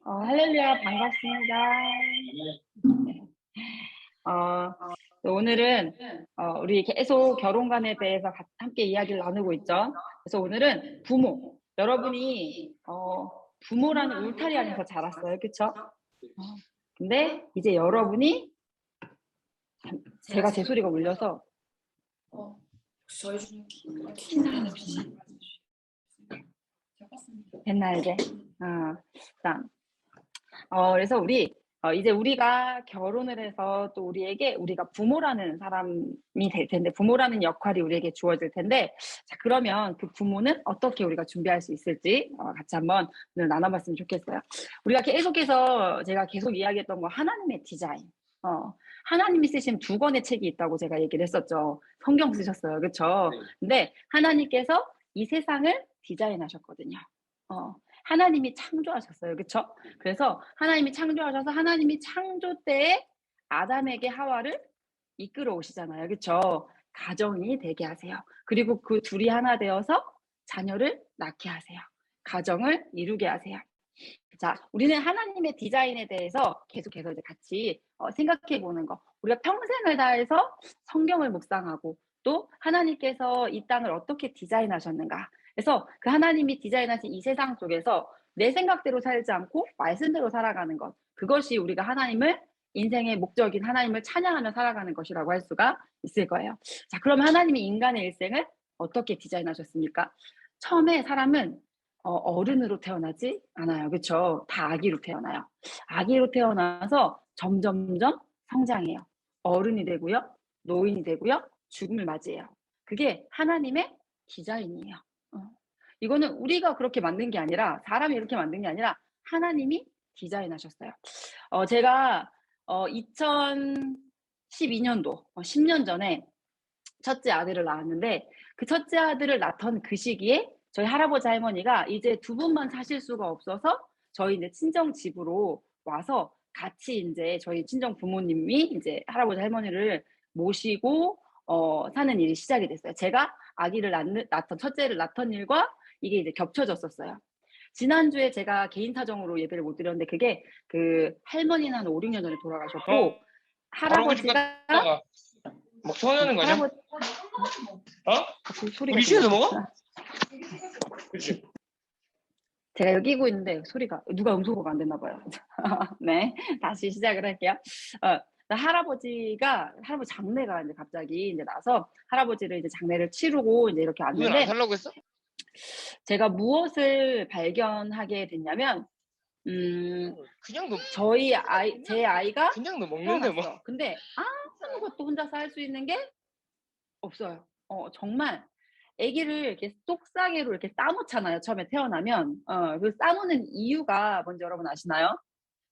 할렐루야, 반갑습니다. 네. 어, 오늘은 우리 계속 결혼관에 대해서 함께 이야기를 나누고 있죠. 그래서 오늘은 부모, 여러분이 부모라는 울타리 안에서 자랐어요, 그쵸? 근데 이제 여러분이 제가 제 소리가 울려서 저희 중에 친사람 없이 됐나 이제? 일단 그래서 이제 우리가 결혼을 해서 또 우리가 부모라는 사람이 될 텐데, 부모라는 역할이 우리에게 주어질 텐데, 자, 그러면 그 부모는 어떻게 우리가 준비할 수 있을지, 같이 한번 오늘 나눠봤으면 좋겠어요. 우리가 계속해서 제가 계속 이야기했던 거, 하나님의 디자인. 하나님이 쓰신 2권의 책이 있다고 제가 얘기를 했었죠. 성경 쓰셨어요. 그쵸? 근데 하나님께서 이 세상을 디자인하셨거든요. 하나님이 창조하셨어요. 그쵸? 그래서 하나님이 창조하셔서 하나님이 창조 때에 아담에게 하와를 이끌어 오시잖아요. 그쵸? 가정이 되게 하세요. 그리고 그 둘이 하나 되어서 자녀를 낳게 하세요. 가정을 이루게 하세요. 자, 우리는 하나님의 디자인에 대해서 계속해서 이제 같이 생각해 보는 거. 우리가 평생을 다해서 성경을 묵상하고 또 하나님께서 이 땅을 어떻게 디자인하셨는가. 그래서 그 하나님이 디자인하신 이 세상 속에서 내 생각대로 살지 않고 말씀대로 살아가는 것. 그것이 우리가 인생의 목적인 하나님을 찬양하며 살아가는 것이라고 할 수가 있을 거예요. 자, 그럼 하나님이 인간의 일생을 어떻게 디자인하셨습니까? 처음에 사람은 어른으로 태어나지 않아요. 그렇죠? 다 아기로 태어나요. 아기로 태어나서 점점점 성장해요. 어른이 되고요. 노인이 되고요. 죽음을 맞이해요. 그게 하나님의 디자인이에요. 이거는 우리가 그렇게 만든 게 아니라, 사람이 이렇게 만든 게 아니라 하나님이 디자인하셨어요. 제가 2012년도 10년 전에 첫째 아들을 낳았는데, 그 첫째 아들을 낳던 그 시기에 저희 할아버지 할머니가 이제 2분만 사실 수가 없어서 저희 이제 친정 집으로 와서 같이 이제 저희 친정 부모님이 이제 할아버지 할머니를 모시고 사는 일이 시작이 됐어요. 제가 아기를 낳던 첫째를 낳던 일과 이게 이제 겹쳐졌었어요. 지난주에 제가 개인 사정으로 예배를 못 드렸는데, 그게 그 할머니는 한 5, 6년 전에 돌아가셨고, 바로 그 집 할아버지가 갔다가 막 소원하는 거냐? 할아버지 소리가 우리 집에서 좀 먹어? 그렇지. 제가 여기 끼고 있는데 소리가 누가 음소거가 안 됐나 봐요. 네, 다시 시작을 할게요. 할아버지 장례가 이제 갑자기 이제 나서 할아버지를 이제 장례를 치르고 이제 이렇게 우유는 안 왔는데, 살라고 했어? 제가 무엇을 발견하게 됐냐면, 그냥 너 제 아이가 그냥 너 먹는데 뭐. 태어났어. 근데 아무것도 혼자서 할 수 있는 게 없어요. 정말 아기를 이렇게 속삭이로 이렇게 싸놓잖아요. 처음에 태어나면. 그 싸놓는 이유가 뭔지 여러분 아시나요?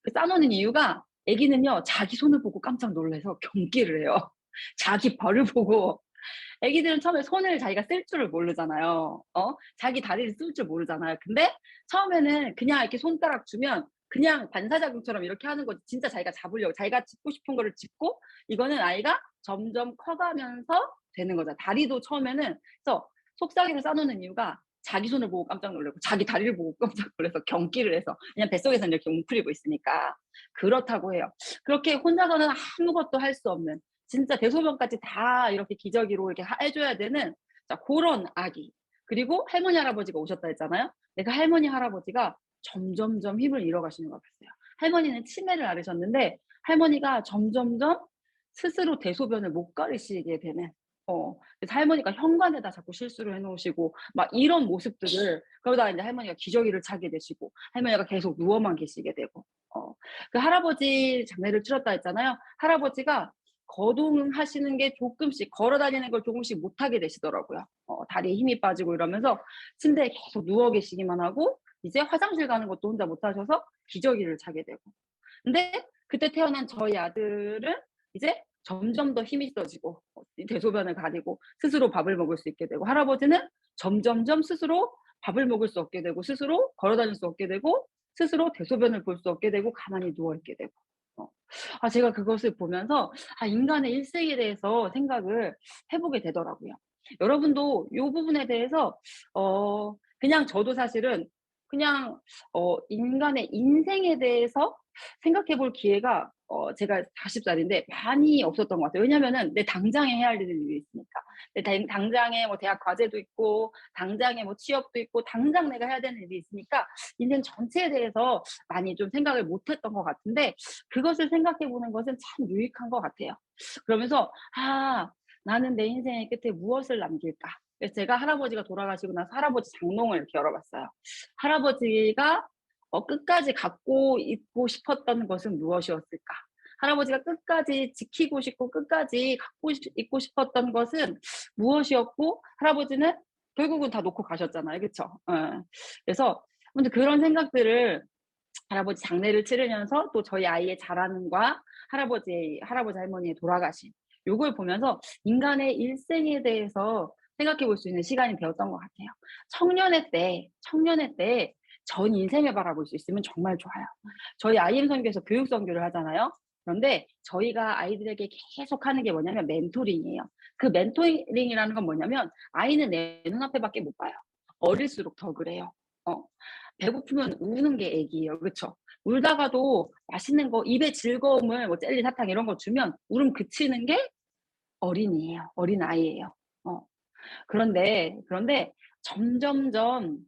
그 싸놓는 이유가, 아기는요, 자기 손을 보고 깜짝 놀라서 경기를 해요. 자기 발을 보고. 아기들은 처음에 손을 자기가 쓸 줄을 모르잖아요. 자기 다리를 쓸 줄 모르잖아요. 근데 처음에는 그냥 이렇게 손가락 주면 그냥 반사작용처럼 이렇게 하는 거지. 진짜 자기가 잡으려고, 자기가 짚고 싶은 거를 짚고, 이거는 아이가 점점 커가면서 되는 거죠. 다리도 처음에는. 그래서 속삭이를 싸놓는 이유가 자기 손을 보고 깜짝 놀라고 자기 다리를 보고 깜짝 놀라서 경기를 해서, 그냥 뱃속에서는 이렇게 웅크리고 있으니까 그렇다고 해요. 그렇게 혼자서는 아무것도 할 수 없는, 진짜 대소변까지 다 이렇게 기저귀로 이렇게 해줘야 되는, 자, 그런 아기. 그리고 할머니 할아버지가 오셨다 했잖아요. 내가 할머니 할아버지가 점점점 힘을 잃어가시는 것 같았어요. 할머니는 치매를 앓으셨는데 할머니가 점점점 스스로 대소변을 못 가리시게 되는, 그래서 할머니가 현관에다 자꾸 실수를 해놓으시고 막 이런 모습들을, 그러다가 이제 할머니가 기저귀를 차게 되시고 할머니가 계속 누워만 계시게 되고, 그 할아버지 장례를 치렀다 했잖아요. 할아버지가 거동하시는 게 조금씩, 걸어 다니는 걸 조금씩 못하게 되시더라고요. 다리에 힘이 빠지고 이러면서 침대에 계속 누워 계시기만 하고, 이제 화장실 가는 것도 혼자 못 하셔서 기저귀를 차게 되고. 근데 그때 태어난 저희 아들은 이제 점점 더 힘이 써지고 대소변을 가리고 스스로 밥을 먹을 수 있게 되고, 할아버지는 점점점 스스로 밥을 먹을 수 없게 되고 스스로 걸어 다닐 수 없게 되고 스스로 대소변을 볼 수 없게 되고 가만히 누워 있게 되고. 제가 그것을 보면서 인간의 일생에 대해서 생각을 해보게 되더라고요. 여러분도 이 부분에 대해서 그냥 저도 사실은 그냥 인간의 인생에 대해서 생각해 볼 기회가 제가 40 살인데 많이 없었던 것 같아요. 왜냐면은 내 당장에 해야 될 일이 있으니까. 내 당장에 뭐 대학 과제도 있고 당장에 뭐 취업도 있고 당장 내가 해야 되는 일이 있으니까 인생 전체에 대해서 많이 좀 생각을 못 했던 것 같은데 그것을 생각해 보는 것은 참 유익한 것 같아요. 그러면서 '아 나는 내 인생의 끝에 무엇을 남길까?' 그래서 제가 할아버지가 돌아가시고 나서 할아버지 장롱을 이렇게 열어 봤어요. 할아버지가 끝까지 갖고 있고 싶었던 것은 무엇이었을까? 할아버지가 끝까지 지키고 싶고 끝까지 갖고 있고 싶었던 것은 무엇이었고 할아버지는 결국은 다 놓고 가셨잖아요. 그쵸? 예. 그래서 근데 그런 생각들을 할아버지 장례를 치르면서 또 저희 아이의 자라는과 할아버지 할머니의 돌아가심 요걸 보면서 인간의 일생에 대해서 생각해 볼 수 있는 시간이 되었던 것 같아요. 청년의 때 전 인생을 바라볼 수 있으면 정말 좋아요. 저희 IM 선교에서 교육 선교를 하잖아요. 그런데 저희가 아이들에게 계속 하는 게 뭐냐면 멘토링이에요. 그 멘토링이라는 건 뭐냐면 아이는 내 눈앞에밖에 못 봐요. 어릴수록 더 그래요. 어. 배고프면 우는 게 애기예요. 그쵸? 울다가도 맛있는 거 입에 즐거움을 뭐 젤리, 사탕 이런 거 주면 울음 그치는 게 어린이에요. 어린아이예요. 어. 그런데 점점점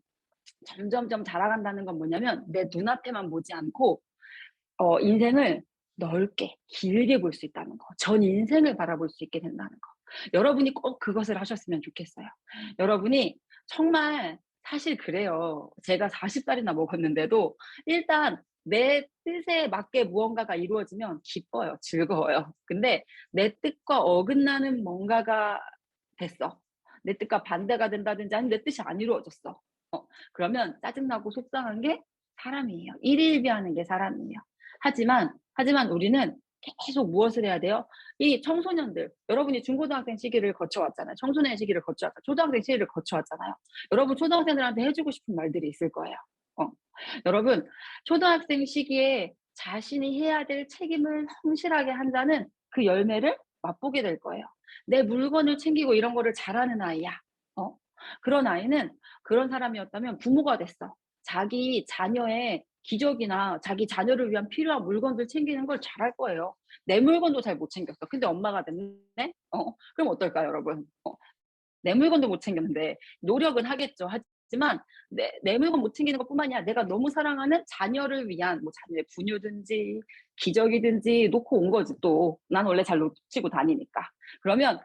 점점점 자라간다는 건 뭐냐면 내 눈앞에만 보지 않고 인생을 넓게 길게 볼 수 있다는 거. 전 인생을 바라볼 수 있게 된다는 거. 여러분이 꼭 그것을 하셨으면 좋겠어요. 여러분이 정말 사실 그래요. 제가 40 살이나 먹었는데도 일단 내 뜻에 맞게 무언가가 이루어지면 기뻐요. 즐거워요. 근데 내 뜻과 어긋나는 뭔가가 됐어. 내 뜻과 반대가 된다든지 아니면 내 뜻이 안 이루어졌어. 그러면 짜증나고 속상한 게 사람이에요. 일일비하는 게 사람이에요. 하지만 우리는 계속 무엇을 해야 돼요? 이 청소년들, 여러분이 중고등학생 시기를 거쳐왔잖아요. 청소년 시기를 거쳐왔다. 초등학생 시기를 거쳐왔잖아요. 여러분 초등학생들한테 해주고 싶은 말들이 있을 거예요. 어. 여러분 초등학생 시기에 자신이 해야 될 책임을 성실하게 한다는 그 열매를 맛보게 될 거예요. 내 물건을 챙기고 이런 거를 잘하는 아이야. 어? 그런 아이는 그런 사람이었다면 부모가 됐어. 자기 자녀의 기저귀나 자기 자녀를 위한 필요한 물건들 챙기는 걸 잘할 거예요. 내 물건도 잘 못 챙겼어. 근데 엄마가 됐네? 그럼 어떨까요, 여러분? 내 물건도 못 챙겼는데 노력은 하겠죠. 하지만 내 물건 못 챙기는 것뿐만이 아니라 내가 너무 사랑하는 자녀를 위한 뭐 자녀의 분유든지 기저귀든지 놓고 온 거지 또. 난 원래 잘 놓치고 다니니까. 그러면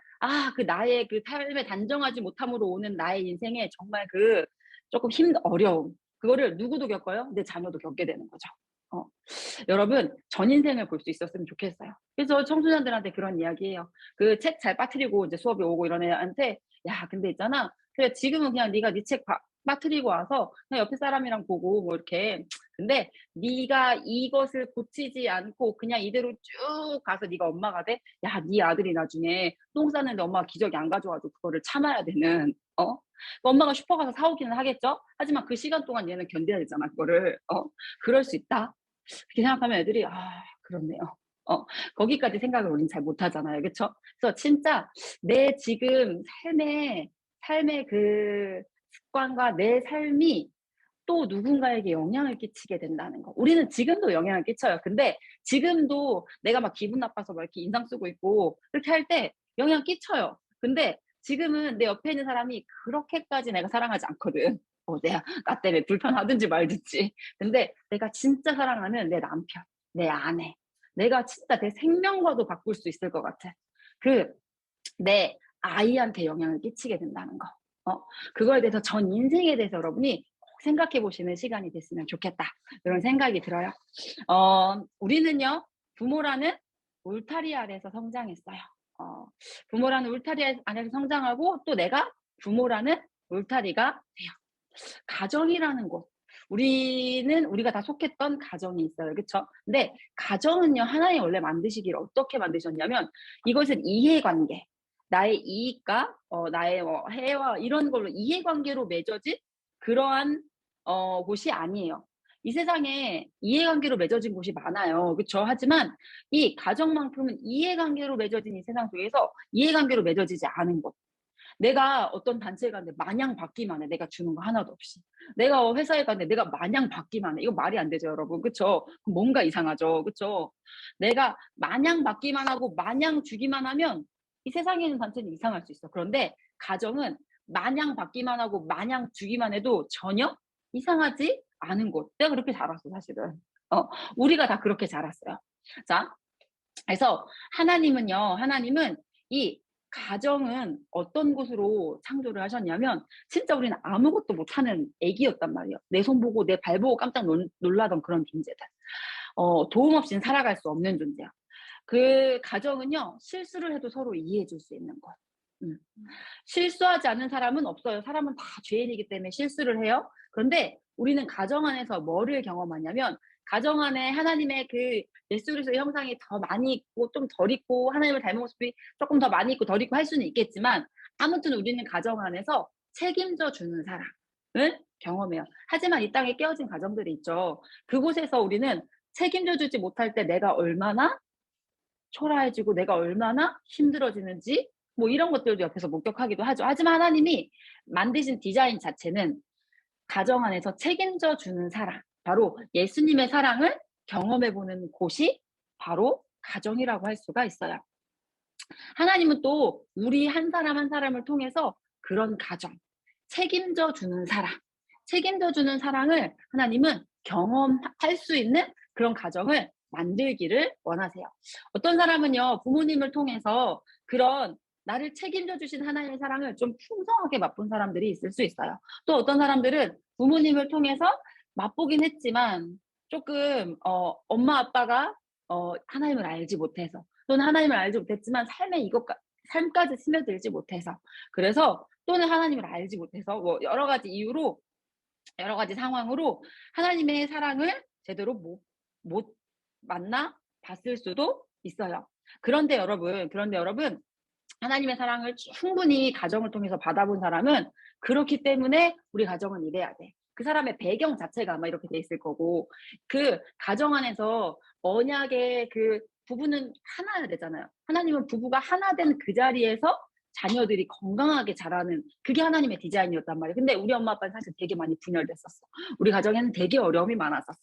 그 나의 그 삶에 단정하지 못함으로 오는 나의 인생에 정말 그 조금 어려움 그거를 누구도 겪어요? 내 자녀도 겪게 되는 거죠. 어. 여러분 전 인생을 볼 수 있었으면 좋겠어요. 그래서 청소년들한테 그런 이야기해요. 그 책 잘 빠뜨리고 이제 수업에 오고 이런 애한테 "야 근데 있잖아. 그래 지금은 그냥 네가 네 책 빠뜨리고 와서 그냥 옆에 사람이랑 보고 뭐 이렇게 근데 네가 이것을 고치지 않고 그냥 이대로 쭉 가서 네가 엄마가 돼? 야 네 아들이 나중에 똥 싸는데 엄마가 기저귀 안 가져와 가지고 그거를 참아야 되는 엄마가 슈퍼 가서 사 오기는 하겠죠? 하지만 그 시간 동안 얘는 견뎌야 되잖아 그거를. 그럴 수 있다. 그렇게 생각하면 애들이 '아 그렇네요.' 어 거기까지 생각을 우리는 잘 못하잖아요. 그쵸? 그래서 진짜 내 지금 삶의 그 습관과 내 삶이 또 누군가에게 영향을 끼치게 된다는 거. 우리는 지금도 영향을 끼쳐요. 근데 지금도 내가 막 기분 나빠서 막 이렇게 인상 쓰고 있고 그렇게 할 때 영향 끼쳐요. 근데 지금은 내 옆에 있는 사람이 그렇게까지 내가 사랑하지 않거든. 내가 나 때문에 불편하든지 말든지. 근데 내가 진짜 사랑하는 내 남편, 내 아내, 내가 진짜 내 생명과도 바꿀 수 있을 것 같아. 그 내 아이한테 영향을 끼치게 된다는 거. 그거에 대해서 전 인생에 대해서 여러분이 꼭 생각해 보시는 시간이 됐으면 좋겠다. 이런 생각이 들어요. 우리는요, 부모라는 울타리 아래서 성장했어요. 어, 부모라는 울타리 안에서 성장하고 또 내가 부모라는 울타리가 돼요. 가정이라는 곳. 우리가 다 속했던 가정이 있어요. 그쵸? 근데 가정은요, 하나님 원래 만드시기를 어떻게 만드셨냐면 이것은 이해관계, 나의 이익과 나의 해와 이런 걸로 이해관계로 맺어진 그러한 곳이 아니에요. 이 세상에 이해관계로 맺어진 곳이 많아요. 그쵸? 하지만 이 가정만큼은 이해관계로 맺어진 이 세상 속에서 이해관계로 맺어지지 않은 곳. 내가 어떤 단체에 갔는데 마냥 받기만 해. 내가 주는 거 하나도 없이. 내가 회사에 갔는데 내가 마냥 받기만 해. 이거 말이 안 되죠, 여러분. 그쵸? 뭔가 이상하죠. 그쵸? 내가 마냥 받기만 하고 마냥 주기만 하면 이 세상에 있는 단체는 이상할 수 있어. 그런데 가정은 마냥 받기만 하고 마냥 주기만 해도 전혀 이상하지 않은 곳. 내가 그렇게 자랐어, 사실은. 우리가 다 그렇게 자랐어요. 자, 그래서 하나님은 이 가정은 어떤 곳으로 창조를 하셨냐면 진짜 우리는 아무것도 못하는 애기였단 말이에요. 내 손 보고 내 발 보고 깜짝 놀라던 그런 존재들. 도움 없이는 살아갈 수 없는 존재야. 그 가정은요, 실수를 해도 서로 이해해 줄 수 있는 것. 실수하지 않는 사람은 없어요. 사람은 다 죄인이기 때문에 실수를 해요. 그런데 우리는 가정 안에서 뭐를 경험하냐면 가정 안에 하나님의 그 예수 그리스도의 형상이 더 많이 있고 좀 덜 있고 하나님을 닮은 모습이 조금 더 많이 있고 덜 있고 할 수는 있겠지만 아무튼 우리는 가정 안에서 책임져 주는 사람을 경험해요. 하지만 이 땅에 깨어진 가정들이 있죠. 그곳에서 우리는 책임져 주지 못할 때 내가 얼마나 초라해지고 내가 얼마나 힘들어지는지 뭐 이런 것들도 옆에서 목격하기도 하죠. 하지만 하나님이 만드신 디자인 자체는 가정 안에서 책임져 주는 사랑, 바로 예수님의 사랑을 경험해 보는 곳이 바로 가정이라고 할 수가 있어요. 하나님은 또 우리 한 사람 한 사람을 통해서 그런 가정, 책임져 주는 사랑, 책임져 주는 사랑을 하나님은 경험할 수 있는 그런 가정을 만들기를 원하세요. 어떤 사람은요, 부모님을 통해서 그런 나를 책임져 주신 하나님의 사랑을 좀 풍성하게 맛본 사람들이 있을 수 있어요. 또 어떤 사람들은 부모님을 통해서 맛보긴 했지만 조금 엄마 아빠가 하나님을 알지 못해서 또는 하나님을 알지 못했지만 삶까지 스며들지 못해서 그래서 또는 하나님을 알지 못해서 뭐 여러 가지 이유로 여러 가지 상황으로 하나님의 사랑을 제대로 못 만나 봤을 수도 있어요. 그런데 여러분 하나님의 사랑을 충분히 가정을 통해서 받아본 사람은 그렇기 때문에 우리 가정은 이래야 돼. 그 사람의 배경 자체가 아마 이렇게 돼 있을 거고 그 가정 안에서 언약의 그 부부는 하나여야 되잖아요. 하나님은 부부가 하나 된 그 자리에서 자녀들이 건강하게 자라는 그게 하나님의 디자인이었단 말이에요. 근데 우리 엄마 아빠는 사실 되게 많이 분열됐었어. 우리 가정에는 되게 어려움이 많았었어.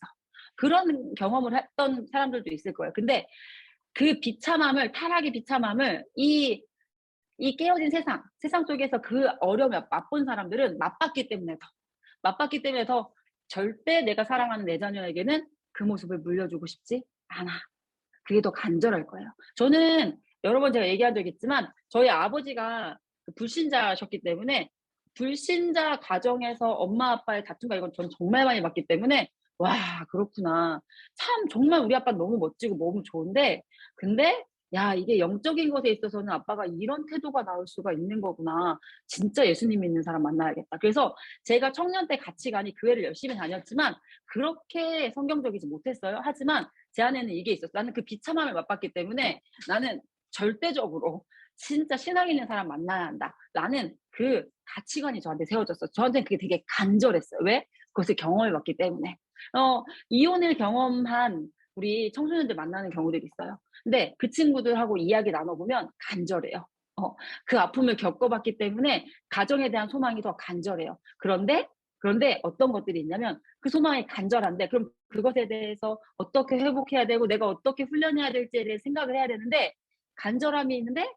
그런 경험을 했던 사람들도 있을 거예요. 근데 그 타락의 비참함을 이 깨어진 세상 속에서 그 어려움을 맛본 사람들은 맛봤기 때문에 더 절대 내가 사랑하는 내 자녀에게는 그 모습을 물려주고 싶지 않아. 그게 더 간절할 거예요. 저는 여러 번 제가 얘기한 적 있지만 저희 아버지가 불신자셨기 때문에 불신자 가정에서 엄마 아빠의 다툼과 이건 전 정말 많이 봤기 때문에 와 그렇구나. 참 정말 우리 아빠는 너무 멋지고 너무 좋은데 근데 야 이게 영적인 것에 있어서는 아빠가 이런 태도가 나올 수가 있는 거구나. 진짜 예수님 믿는 사람 만나야겠다. 그래서 제가 청년 때 같이 가니 교회를 열심히 다녔지만 그렇게 성경적이지 못했어요. 하지만 제 안에는 이게 있었어. 나는 그 비참함을 맛봤기 때문에 나는 절대적으로 진짜 신앙 있는 사람 만나야 한다. 라는 그 가치관이 저한테 세워졌어요. 저한테는 그게 되게 간절했어요. 왜? 그것을 경험해봤기 때문에. 이혼을 경험한 우리 청소년들 만나는 경우들이 있어요. 근데 그 친구들하고 이야기 나눠보면 간절해요. 그 아픔을 겪어봤기 때문에 가정에 대한 소망이 더 간절해요. 그런데 어떤 것들이 있냐면 그 소망이 간절한데 그럼 그것에 대해서 어떻게 회복해야 되고 내가 어떻게 훈련해야 될지에 대해 생각을 해야 되는데 간절함이 있는데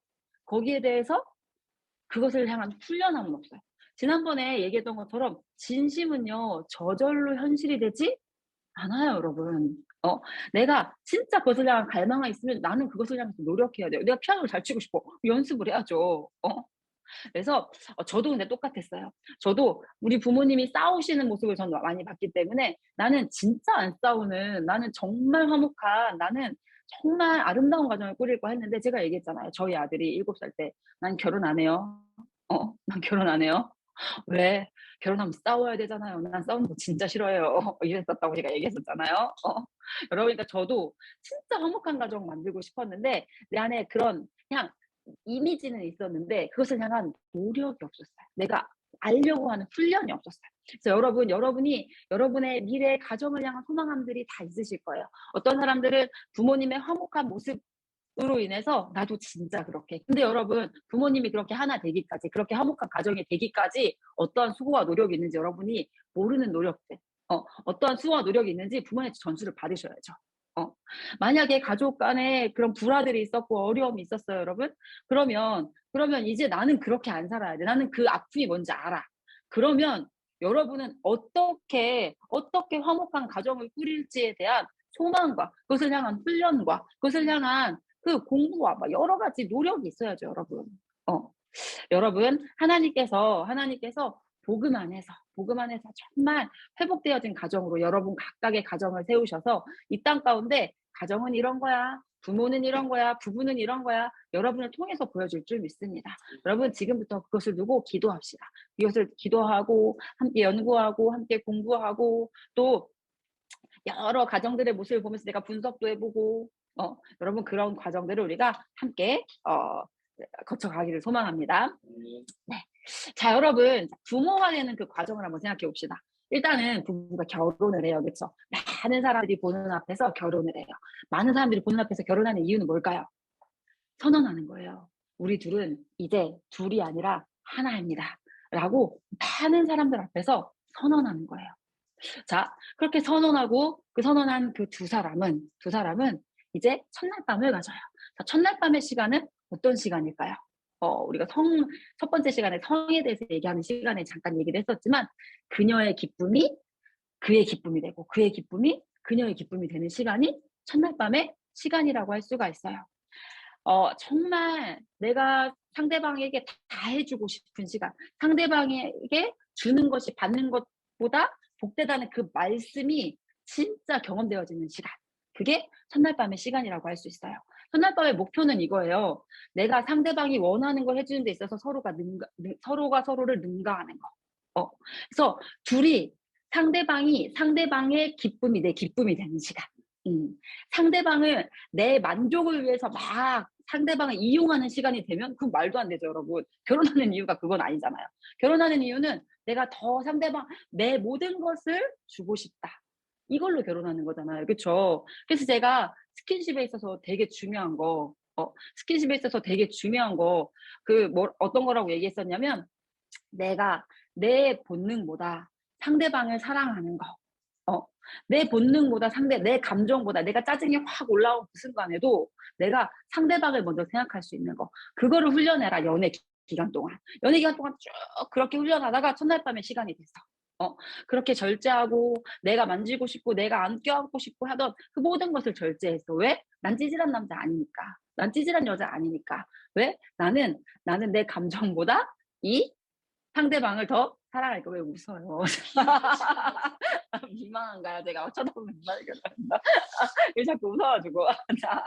거기에 대해서 그것을 향한 훈련함은 없어요. 지난번에 얘기했던 것처럼 진심은요 저절로 현실이 되지 않아요, 여러분. 내가 진짜 그것을 향한 갈망이 있으면 나는 그것을 향해서 노력해야 돼요. 내가 피아노를 잘 치고 싶어. 연습을 해야죠. 그래서 저도 근데 똑같았어요. 저도 우리 부모님이 싸우시는 모습을 저는 많이 봤기 때문에 나는 진짜 안 싸우는 나는 정말 화목한 나는 정말 아름다운 가정을 꾸릴 거 했는데 제가 얘기했잖아요. 저희 아들이 7살 때 난 결혼 안 해요. 난 결혼 안 해요. 왜? 결혼하면 싸워야 되잖아요. 난 싸우는 거 진짜 싫어해요. 이랬었다고 제가 얘기했었잖아요. 여러분, 그러니까 저도 진짜 화목한 가정 만들고 싶었는데 내 안에 그런 그냥 이미지는 있었는데 그것을 향한 노력이 없었어요. 내가 알려고 하는 훈련이 없었어요. 그래서 여러분이 여러분의 미래 가정을 향한 소망함들이 다 있으실 거예요. 어떤 사람들은 부모님의 화목한 모습 으로 인해서 나도 진짜 그렇게. 근데 여러분 부모님이 그렇게 하나 되기까지 그렇게 화목한 가정이 되기까지 어떠한 수고와 노력이 있는지 여러분이 모르는 노력들 어떠한 수고와 노력이 있는지 부모님한테 전수를 받으셔야죠. 만약에 가족 간에 그런 불화들이 있었고 어려움이 있었어요 여러분. 그러면 이제 나는 그렇게 안 살아야 돼. 나는 그 아픔이 뭔지 알아. 그러면 여러분은 어떻게 화목한 가정을 꾸릴지에 대한 소망과 그것을 향한 훈련과 그것을 향한 그 공부와 막 여러 가지 노력이 있어야죠, 여러분. 여러분 하나님께서 복음 안에서 정말 회복되어진 가정으로 여러분 각각의 가정을 세우셔서 이 땅 가운데 가정은 이런 거야. 부모는 이런 거야. 부부는 이런 거야. 여러분을 통해서 보여줄 줄 믿습니다. 여러분 지금부터 그것을 두고 기도합시다. 이것을 기도하고 함께 연구하고 함께 공부하고 또 여러 가정들의 모습을 보면서 내가 분석도 해보고 여러분 그런 과정들을 우리가 함께 거쳐가기를 소망합니다. 네. 자 여러분 부모가 되는 그 과정을 한번 생각해 봅시다. 일단은 부부가 결혼을 해요. 그렇죠? 많은 사람들이 보는 앞에서 결혼을 해요. 많은 사람들이 보는 앞에서 결혼하는 이유는 뭘까요? 선언하는 거예요. 우리 둘은 이제 둘이 아니라 하나입니다. 라고 많은 사람들 앞에서 선언하는 거예요. 자, 그렇게 선언하고 그 선언한 그 두 사람은 이제 첫날 밤을 가져요. 자, 첫날 밤의 시간은 어떤 시간일까요? 우리가 첫 번째 시간에 성에 대해서 얘기하는 시간에 잠깐 얘기를 했었지만 그녀의 기쁨이 그의 기쁨이 되고 그의 기쁨이 그녀의 기쁨이 되는 시간이 첫날 밤의 시간이라고 할 수가 있어요. 정말 내가 상대방에게 다 해주고 싶은 시간, 상대방에게 주는 것이 받는 것보다 복되다는 그 말씀이 진짜 경험되어지는 시간. 그게 첫날 밤의 시간이라고 할 수 있어요. 첫날 밤의 목표는 이거예요. 내가 상대방이 원하는 걸 해주는 데 있어서 서로가 서로를 능가하는 거. 그래서 둘이 상대방의 기쁨이 내 기쁨이 되는 시간. 상대방을 내 만족을 위해서 막 상대방을 이용하는 시간이 되면 그건 말도 안 되죠, 여러분. 결혼하는 이유가 그건 아니잖아요. 결혼하는 이유는 내가 더 내 모든 것을 주고 싶다. 이걸로 결혼하는 거잖아요. 그렇죠? 그래서 제가 스킨십에 있어서 되게 중요한 거, 어떤 거라고 얘기했었냐면 내가 내 본능보다 상대방을 사랑하는 거. 내 본능보다 내 감정보다 내가 짜증이 확 올라온 그 순간에도 내가 상대방을 먼저 생각할 수 있는 거. 그거를 훈련해라, 기간 동안. 연애 기간 동안 쭉 그렇게 훈련하다가 첫날 밤에 시간이 됐어. 그렇게 절제하고 내가 만지고 싶고 내가 안 껴안고 싶고 하던 그 모든 것을 절제했어. 왜? 난 찌질한 남자 아니니까. 난 찌질한 여자 아니니까. 왜? 나는 내 감정보다 이 상대방을 더 사랑하니까. 왜 웃어요? 민망한가요? 제가 쳐다보면 민망하겠다. 왜 자꾸 웃어가지고. 자,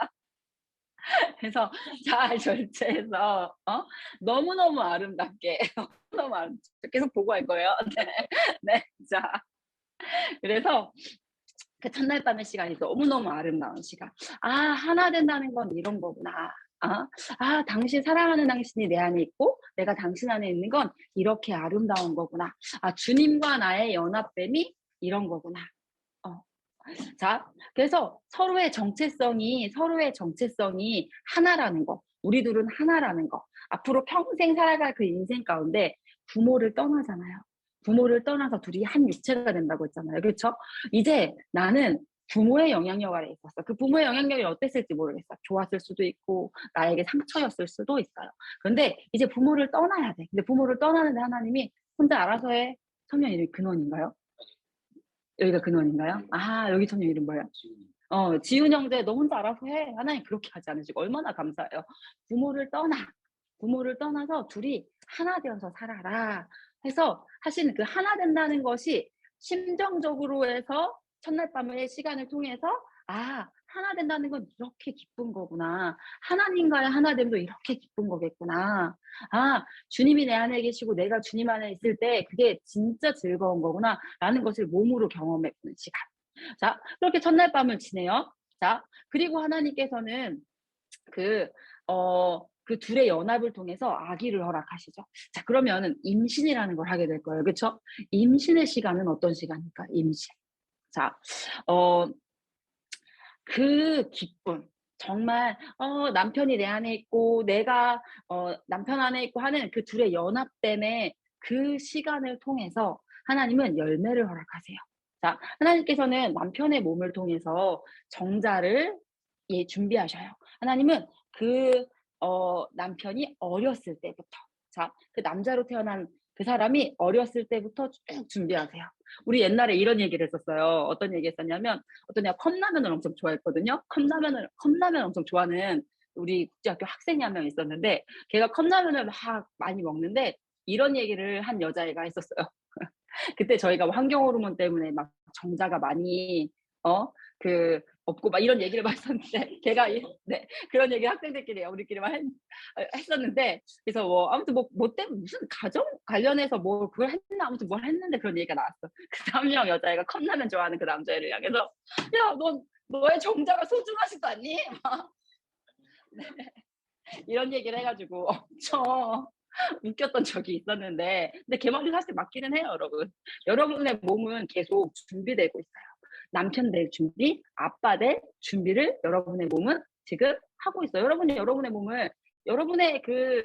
그래서 잘 절제해서 너무너무 아름답게 너무 아름답게 계속 보고 할 거예요. 네, 네, 자, 그래서 그 첫날 밤의 시간이 너무너무 아름다운 시간. 아, 하나 된다는 건 이런 거구나. 당신 사랑하는 당신이 내 안에 있고 내가 당신 안에 있는 건 이렇게 아름다운 거구나. 주님과 나의 연합됨이 이런 거구나. 자, 그래서 서로의 정체성이 하나라는 거. 우리 둘은 하나라는 거. 앞으로 평생 살아갈 그 인생 가운데 부모를 떠나잖아요. 부모를 떠나서 둘이 한 육체가 된다고 했잖아요. 그렇죠? 이제 나는 부모의 영향력 아래 있었어. 그 부모의 영향력이 어땠을지 모르겠어. 좋았을 수도 있고 나에게 상처였을 수도 있어요. 그런데 이제 부모를 떠나야 돼. 근데 부모를 떠나는데 하나님이 혼자 알아서 해. 성령 이름이 근원인가요? 여기가 근원인가요? 여기 성령 이름 뭐예요? 지훈 형제 너 혼자 알아서 해. 하나님 그렇게 하지 않으시고 얼마나 감사해요. 부모를 떠나서 둘이 하나 되어서 살아라 해서 하시는 그 하나 된다는 것이 심정적으로 해서 첫날 밤의 시간을 통해서 하나 된다는 건 이렇게 기쁜 거구나. 하나님과의 하나됨도 이렇게 기쁜 거겠구나. 주님이 내 안에 계시고 내가 주님 안에 있을 때 그게 진짜 즐거운 거구나 라는 것을 몸으로 경험해보는 시간. 자, 그렇게 첫날 밤을 지내요. 자, 그리고 하나님께서는 그 둘의 연합을 통해서 아기를 허락하시죠. 자, 그러면은 임신이라는 걸 하게 될 거예요. 그렇죠? 임신의 시간은 어떤 시간일까? 임신. 자, 그 기쁨. 정말 남편이 내 안에 있고 내가 남편 안에 있고 하는 그 둘의 연합됨의 그 시간을 통해서 하나님은 열매를 허락하세요. 자, 하나님께서는 남편의 몸을 통해서 정자를 준비하셔요. 하나님은 그 남편이 어렸을 때부터, 자, 그 남자로 태어난 그 사람이 어렸을 때부터 쭉 준비하세요. 우리 옛날에 이런 얘기를 했었어요. 어떤 얘기 했었냐면 어떤 애가 컵라면을 엄청 좋아했거든요. 컵라면 엄청 좋아하는 우리 국제학교 학생이 한 명 있었는데 걔가 컵라면을 막 많이 먹는데 이런 얘기를 한 여자애가 했었어요. 그때 저희가 환경 호르몬 때문에 막 정자가 많이 없고 막 이런 얘기를 막 했었는데 걔가 네, 그런 얘기 학생들끼리 우리끼리만 했었는데 그래서 뭐 아무튼 뭐 때문에 무슨 가정 관련해서 뭐 그걸 했나 아무튼 뭘 했는데 그런 얘기가 나왔어. 그 다음 명 여자애가 컵라면 좋아하는 그 남자애를 향해서 야, 너의 정자가 소중하지도 않니? 막 네, 이런 얘기를 해가지고 엄청 웃겼던 적이 있었는데 근데 걔 말이 사실 맞기는 해요, 여러분. 여러분의 몸은 계속 준비되고 있어요. 남편 될 준비, 아빠 될 준비를 여러분의 몸은 지금 하고 있어요. 여러분이 여러분의 몸을 여러분의 그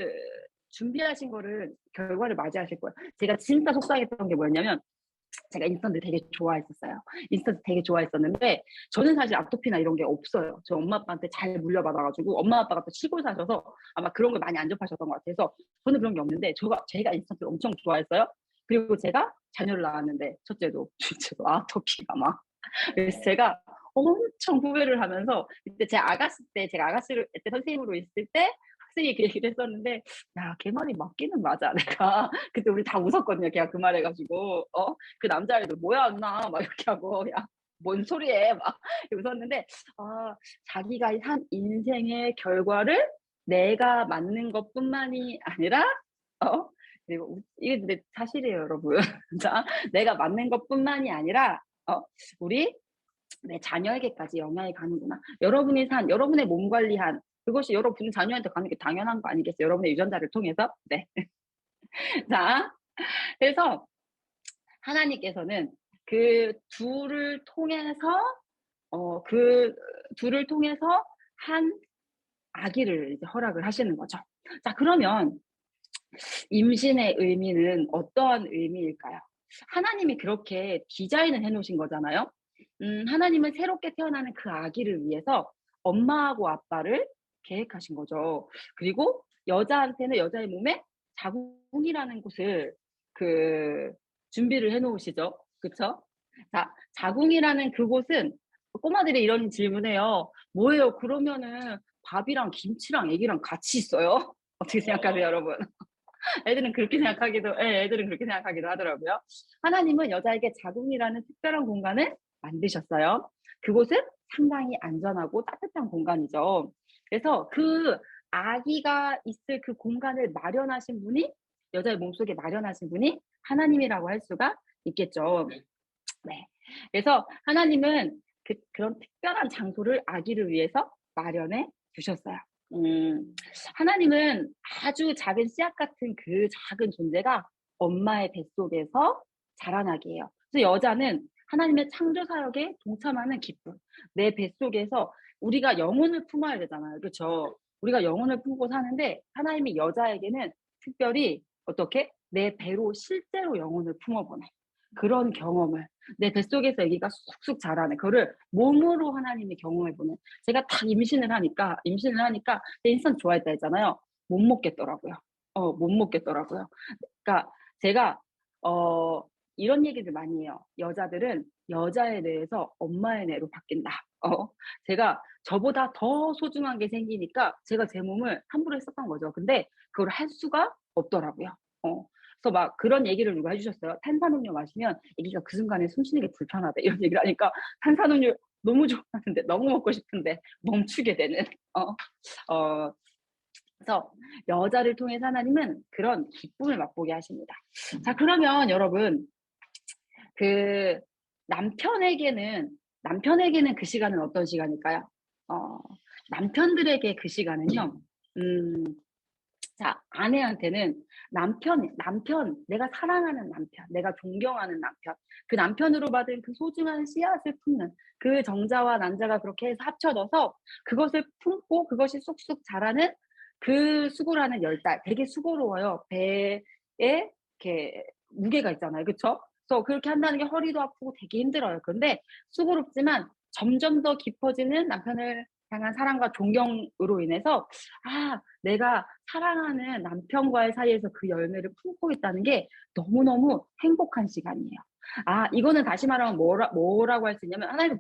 준비하신 거를 결과를 맞이하실 거예요. 제가 진짜 속상했던 게 뭐였냐면 제가 인스턴트 되게 좋아했었어요. 인스턴트 되게 좋아했었는데 저는 사실 아토피나 이런 게 없어요. 저 엄마 아빠한테 잘 물려받아가지고 엄마 아빠가 또 시골 사셔서 아마 그런 걸 많이 안 접하셨던 것 같아서 저는 그런 게 없는데 제가 인스턴트를 엄청 좋아했어요. 그리고 제가 자녀를 낳았는데 첫째도 둘째도 아토피가 막 그래서 제가 엄청 후회를 하면서 그때 제가 아가씨를 때 선생님으로 있을 때 학생이 그 얘기를 했었는데 야, 걔 말이 맞기는 맞아. 내가 그때 우리 다 웃었거든요. 걔가 그 말 해가지고 그 남자애도 뭐야 누나 막 이렇게 하고 야 뭔 소리해 막 웃었는데 자기가 한 인생의 결과를 내가 맞는 것뿐만이 아니라 그리고 이게 근데 사실이에요, 여러분. 자, 내가 맞는 것뿐만이 아니라 우리 내 자녀에게까지 영향이 가는구나. 여러분의 몸 관리한 그것이 여러분 자녀한테 가는 게 당연한 거 아니겠어요? 여러분의 유전자를 통해서. 네. 자, 그래서 하나님께서는 그 둘을 통해서 그 둘을 통해서 한 아기를 이제 허락을 하시는 거죠. 자, 그러면 임신의 의미는 어떠한 의미일까요? 하나님이 그렇게 디자인을 해 놓으신 거잖아요. 하나님은 새롭게 태어나는 그 아기를 위해서 엄마하고 아빠를 계획하신 거죠. 그리고 여자한테는 여자의 몸에 자궁이라는 곳을 그 준비를 해 놓으시죠. 그쵸? 자, 자궁이라는 그곳은 꼬마들이 이런 질문해요. 뭐예요? 그러면은 밥이랑 김치랑 애기랑 같이 있어요? 어떻게 생각하세요, 여러분? 애들은 그렇게 생각하기도 하더라고요. 하나님은 여자에게 자궁이라는 특별한 공간을 만드셨어요. 그곳은 상당히 안전하고 따뜻한 공간이죠. 그래서 그 아기가 있을 그 공간을 마련하신 분이 여자의 몸속에 마련하신 분이 하나님이라고 할 수가 있겠죠. 네. 그래서 하나님은 그런 특별한 장소를 아기를 위해서 마련해 주셨어요. 하나님은 아주 작은 씨앗 같은 그 작은 존재가 엄마의 뱃속에서 자라나게 해요. 그래서 여자는 하나님의 창조 사역에 동참하는 기쁨. 내 뱃속에서 우리가 영혼을 품어야 되잖아요. 그렇죠? 우리가 영혼을 품고 사는데 하나님이 여자에게는 특별히 어떻게 내 배로 실제로 영혼을 품어보내. 그런 경험을 내 뱃속에서 아기가 쑥쑥 자라는 그거를 몸으로 하나님이 경험해보는 제가 딱 임신을 하니까 내 인스턴트 좋아했다 했잖아요. 못 먹겠더라고요. 못 먹겠더라고요. 그러니까 제가 이런 얘기를 많이 해요. 여자들은 여자에 대해서 엄마의 뇌로 바뀐다. 제가 저보다 더 소중한 게 생기니까 제가 제 몸을 함부로 했었던 거죠. 근데 그걸 할 수가 없더라고요. 그래서 막 그런 얘기를 누가 해주셨어요. 탄산음료 마시면 아기가 그 순간에 숨 쉬는 게 불편하대. 이런 얘기를 하니까 탄산음료 너무 좋아하는데 너무 먹고 싶은데 멈추게 되는. 그래서 여자를 통해 하나님은 그런 기쁨을 맛보게 하십니다. 자, 그러면 여러분 그 남편에게는 그 시간은 어떤 시간일까요? 남편들에게 그 시간은요. 음, 자, 아내한테는 남편, 내가 사랑하는 남편, 내가 존경하는 남편, 그 남편으로 받은 그 소중한 씨앗을 품는 그 정자와 난자가 그렇게 해서 합쳐져서 그것을 품고 그것이 쑥쑥 자라는 그 수고라는 열달, 되게 수고로워요. 배에 이렇게 무게가 있잖아요. 그쵸? 그래서 그렇게 한다는 게 허리도 아프고 되게 힘들어요. 그런데 수고롭지만 점점 더 깊어지는 남편을 향한 사랑과 존경으로 인해서 내가 사랑하는 남편과의 사이에서 그 열매를 품고 있다는 게 너무너무 행복한 시간이에요. 이거는 다시 말하면 뭐라고 할 수 있냐면 하나님은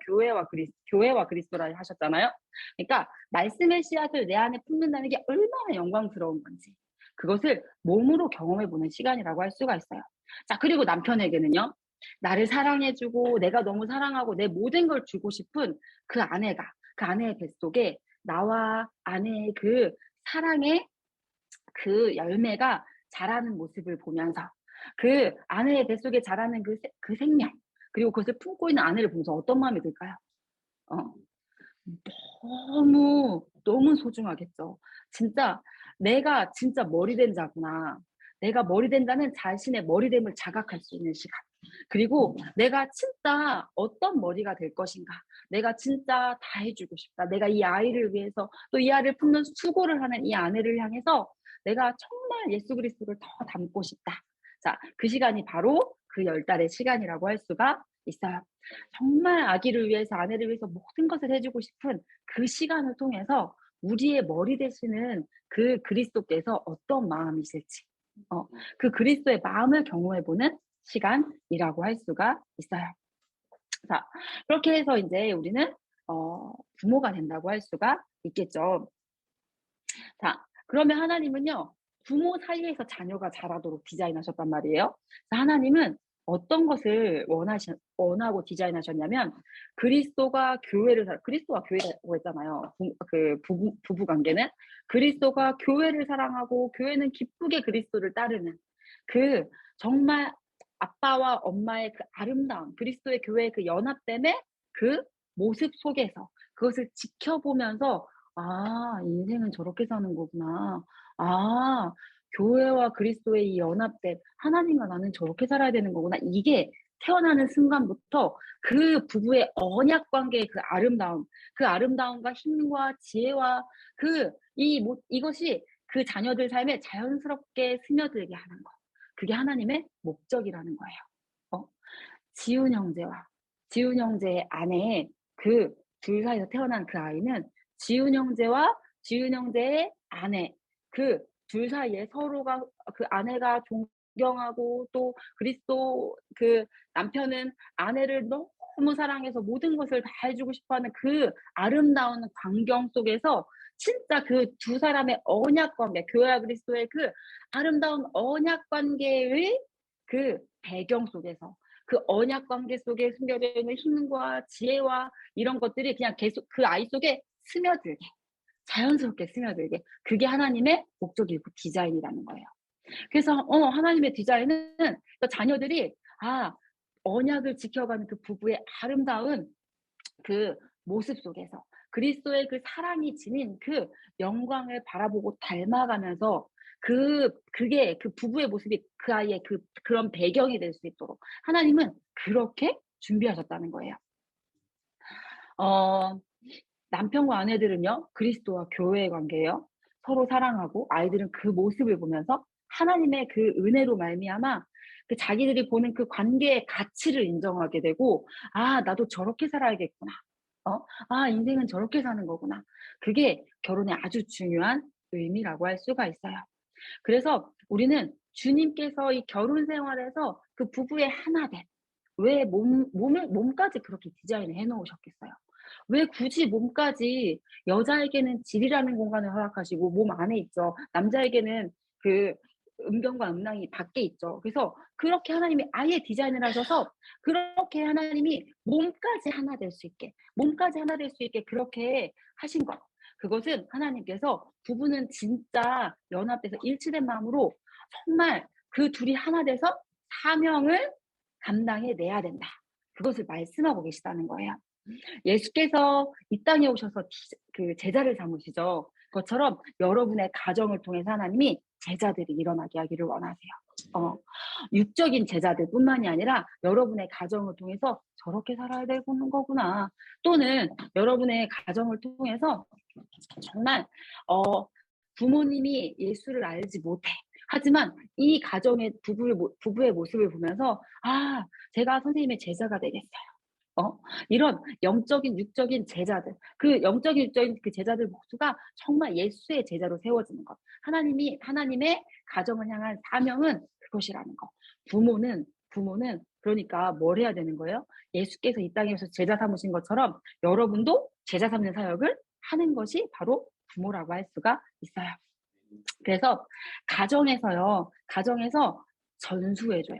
교회와 그리스도라 하셨잖아요. 그러니까 말씀의 씨앗을 내 안에 품는다는 게 얼마나 영광스러운 건지 그것을 몸으로 경험해 보는 시간이라고 할 수가 있어요. 자, 그리고 남편에게는요. 나를 사랑해주고 내가 너무 사랑하고 내 모든 걸 주고 싶은 그 아내의 뱃속에 나와 아내의 그 사랑의 그 열매가 자라는 모습을 보면서 그 아내의 뱃속에 자라는 그 생명 그리고 그것을 품고 있는 아내를 보면서 어떤 마음이 들까요? 어, 너무 소중하겠죠. 진짜 내가 진짜 머리된 자구나. 내가 머리된 자는 자신의 머리됨을 자각할 수 있는 시간. 그리고 내가 진짜 어떤 머리가 될 것인가. 내가 진짜 다 해주고 싶다. 내가 이 아이를 위해서 또 이 아이를 품는 수고를 하는 이 아내를 향해서 내가 정말 예수 그리스도를 더 닮고 싶다. 자, 그 시간이 바로 그 10달의 시간이라고 할 수가 있어요. 정말 아기를 위해서 아내를 위해서 모든 것을 해주고 싶은 그 시간을 통해서 우리의 머리 되시는 그 그리스도께서 어떤 마음이실지 그 그리스도의 마음을 경험해보는 시간이라고 할 수가 있어요. 자, 그렇게 해서 이제 우리는 부모가 된다고 할 수가 있겠죠. 자, 그러면 하나님은요, 부모 사이에서 자녀가 자라도록 디자인하셨단 말이에요. 하나님은 어떤 것을 원하고 디자인하셨냐면, 그리스도와 교회라고 했잖아요. 부부 관계는. 그리스도가 교회를 사랑하고, 교회는 기쁘게 그리스도를 따르는 그 정말 아빠와 엄마의 그 아름다운 그리스도의 교회의 그 연합됨의 그 모습 속에서 그것을 지켜보면서 인생은 저렇게 사는 거구나. 아, 교회와 그리스도의 이 연합된 하나님과 나는 저렇게 살아야 되는 거구나. 이게 태어나는 순간부터 그 부부의 언약 관계의 그 아름다움과 힘과 지혜와 이것이 그 자녀들 삶에 자연스럽게 스며들게 하는 거. 그게 하나님의 목적이라는 거예요. 지훈 형제의 아내의 그 둘 사이에서 태어난 그 아이는 지훈 형제와 지훈 형제의 아내 그 둘 사이에 서로가 그 아내가 존경하고 또 그리스도 그 남편은 아내를 너무 사랑해서 모든 것을 다 해주고 싶어하는 그 아름다운 광경 속에서 진짜 그 두 사람의 언약 관계, 교회와 그리스도의 그 아름다운 언약 관계의 그 배경 속에서 그 언약 관계 속에 숨겨져 있는 힘과 지혜와 이런 것들이 그냥 계속 그 아이 속에 스며들게, 자연스럽게 스며들게. 그게 하나님의 목적이고 디자인이라는 거예요. 그래서 하나님의 디자인은 자녀들이 언약을 지켜가는 그 부부의 아름다운 그 모습 속에서 그리스도의 그 사랑이 지닌 그 영광을 바라보고 닮아가면서 그게 그 부부의 모습이 그 아이의 그런 배경이 될 수 있도록 하나님은 그렇게 준비하셨다는 거예요. 남편과 아내들은요, 그리스도와 교회의 관계예요. 서로 사랑하고 아이들은 그 모습을 보면서 하나님의 그 은혜로 말미암아 그 자기들이 보는 그 관계의 가치를 인정하게 되고, 나도 저렇게 살아야겠구나. 인생은 저렇게 사는 거구나. 그게 결혼의 아주 중요한 의미라고 할 수가 있어요. 그래서 우리는 주님께서 이 결혼 생활에서 그 부부의 하나됨, 왜 몸까지 그렇게 디자인을 해 놓으셨겠어요? 왜 굳이 몸까지 여자에게는 질이라는 공간을 허락하시고 몸 안에 있죠. 남자에게는 그 음경과 음낭이 밖에 있죠. 그래서 그렇게 하나님이 아예 디자인을 하셔서 그렇게 하나님이 몸까지 하나 될 수 있게 그렇게 하신 것. 그것은 하나님께서 부부는 진짜 연합돼서 일치된 마음으로 정말 그 둘이 하나 돼서 사명을 감당해 내야 된다. 그것을 말씀하고 계시다는 거예요. 예수께서 이 땅에 오셔서 그 제자를 삼으시죠. 그것처럼 여러분의 가정을 통해서 하나님이 제자들이 일어나게 하기를 원하세요. 육적인 제자들뿐만이 아니라 여러분의 가정을 통해서 저렇게 살아야 되는 거구나. 또는 여러분의 가정을 통해서 정말 부모님이 예수를 알지 못해. 하지만 이 가정의 부부의 모습을 보면서 제가 선생님의 제자가 되겠어요. 이런 영적인 육적인 제자들, 그 영적인 육적인 그 제자들 모두가 정말 예수의 제자로 세워지는 것. 하나님의 가정을 향한 사명은 그것이라는 거. 부모는 그러니까 뭘 해야 되는 거예요? 예수께서 이 땅에서 제자 삼으신 것처럼 여러분도 제자 삼는 사역을 하는 것이 바로 부모라고 할 수가 있어요. 그래서 가정에서 전수해줘야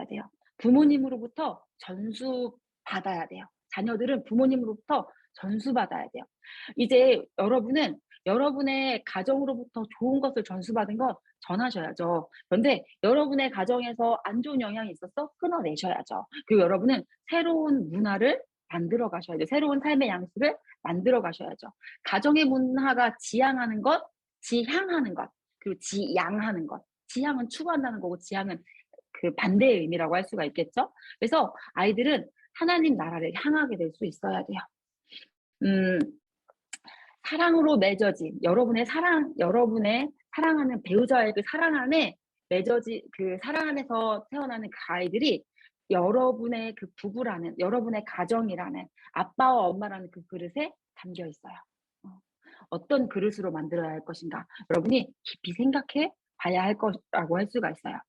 돼요. 부모님으로부터 전수받아야 돼요. 자녀들은 부모님으로부터 전수받아야 돼요. 이제 여러분은 여러분의 가정으로부터 좋은 것을 전수받은 거 전하셔야죠. 그런데 여러분의 가정에서 안 좋은 영향이 있었어? 끊어내셔야죠. 그리고 여러분은 새로운 문화를 만들어 가셔야죠. 새로운 삶의 양식을 만들어 가셔야죠. 가정의 문화가 지향하는 것, 지향하는 것, 그리고 지양하는 것. 지향은 추구한다는 거고 지향은 그 반대의 의미라고 할 수가 있겠죠. 그래서 아이들은 하나님 나라를 향하게 될 수 있어야 돼요. 사랑으로 맺어진 여러분의 사랑하는 배우자의 그 사랑 안에 그 사랑 안에서 태어나는 그 아이들이 여러분의 그 부부라는, 여러분의 가정이라는, 아빠와 엄마라는 그 그릇에 담겨 있어요. 어떤 그릇으로 만들어야 할 것인가, 여러분이 깊이 생각해 봐야 할 것이라고 할 수가 있어요.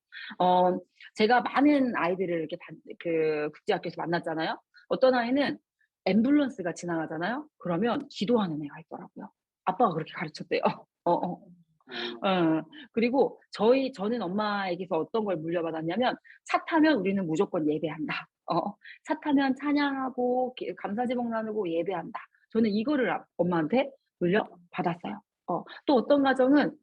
제가 많은 아이들을 이렇게 그 국제학교에서 만났잖아요. 어떤 아이는 앰뷸런스가 지나가잖아요. 그러면 기도하는 애가 있더라고요. 아빠가 그렇게 가르쳤대요. 그리고 저는 엄마에게서 어떤 걸 물려받았냐면, 차 타면 우리는 무조건 예배한다. 차 타면 찬양하고 감사제목 나누고 예배한다. 저는 이거를 엄마한테 물려받았어요. 또 어떤 가정은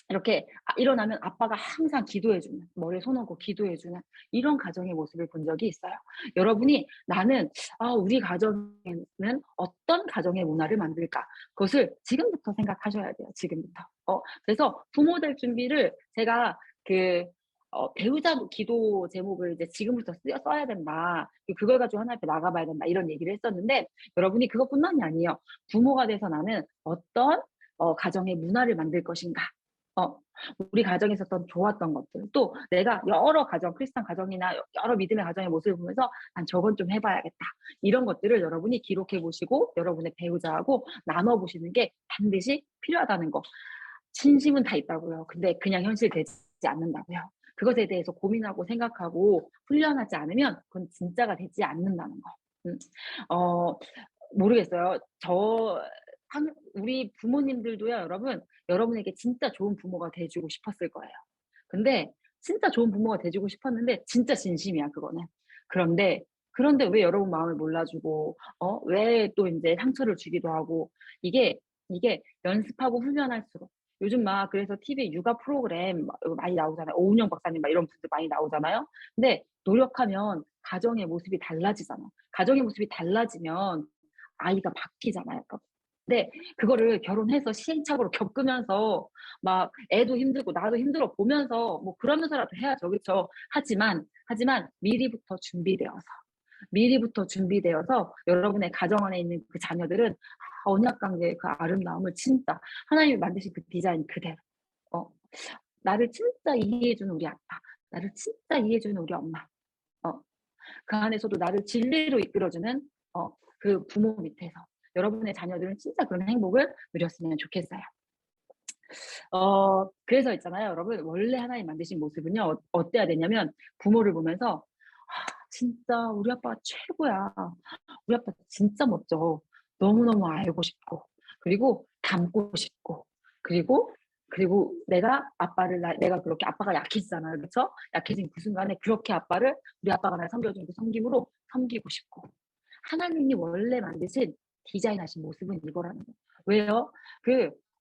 이렇게 일어나면 아빠가 항상 기도해주는, 머리에 손 얹고 기도해주는 이런 가정의 모습을 본 적이 있어요. 여러분이 우리 가정에는 어떤 가정의 문화를 만들까? 그것을 지금부터 생각하셔야 돼요. 지금부터. 그래서 부모 될 준비를 제가 배우자 기도 제목을 이제 지금부터 써야 된다. 그걸 가지고 하나님 앞에 나가봐야 된다. 이런 얘기를 했었는데, 여러분이 그것뿐만이 아니에요. 부모가 돼서 나는 어떤 가정의 문화를 만들 것인가? 우리 가정에서 좋았던 것들, 또 내가 여러 가정, 크리스찬 가정이나 여러 믿음의 가정의 모습을 보면서 난 저건 좀 해봐야겠다. 이런 것들을 여러분이 기록해 보시고 여러분의 배우자하고 나눠 보시는 게 반드시 필요하다는 거. 진심은 다 있다고요. 근데 그냥 현실되지 않는다고요. 그것에 대해서 고민하고 생각하고 훈련하지 않으면 그건 진짜가 되지 않는다는 거. 모르겠어요. 우리 부모님들도요, 여러분에게 진짜 좋은 부모가 돼주고 싶었을 거예요. 근데 진짜 좋은 부모가 돼주고 싶었는데 진짜 진심이야, 그거는. 그런데 왜 여러분 마음을 몰라주고, 왜 또 이제 상처를 주기도 하고, 이게 연습하고 훈련할수록, 요즘 그래서 TV 육아 프로그램 많이 나오잖아요. 오은영 박사님 이런 분들 많이 나오잖아요. 근데 노력하면 가정의 모습이 달라지잖아. 가정의 모습이 달라지면 아이가 바뀌잖아요. 근데 그거를 결혼해서 시행착오로 겪으면서 애도 힘들고 나도 힘들어 보면서 그러면서라도 해야죠. 그렇죠? 하지만 미리부터 준비되어서 여러분의 가정 안에 있는 그 자녀들은 언약 관계의 그 아름다움을 진짜 하나님이 만드신 그 디자인 그대로, 나를 진짜 이해해주는 우리 아빠, 나를 진짜 이해해주는 우리 엄마, 그 안에서도 나를 진리로 이끌어주는 그 부모 밑에서 여러분의 자녀들은 진짜 그런 행복을 누렸으면 좋겠어요. 그래서 있잖아요, 여러분. 원래 하나님 만드신 모습은요, 어때야 되냐면, 부모를 보면서 진짜 우리 아빠가 최고야. 우리 아빠 진짜 멋져. 너무너무 알고 싶고, 그리고 닮고 싶고, 그리고 내가 그렇게 아빠가 약해지잖아요. 그렇죠? 약해진 그 순간에 그렇게 우리 아빠가 날 섬겨준 그 섬김으로 섬기고 싶고. 하나님이 원래 만드신 디자인하신 모습은 이거라는 거예요. 왜요?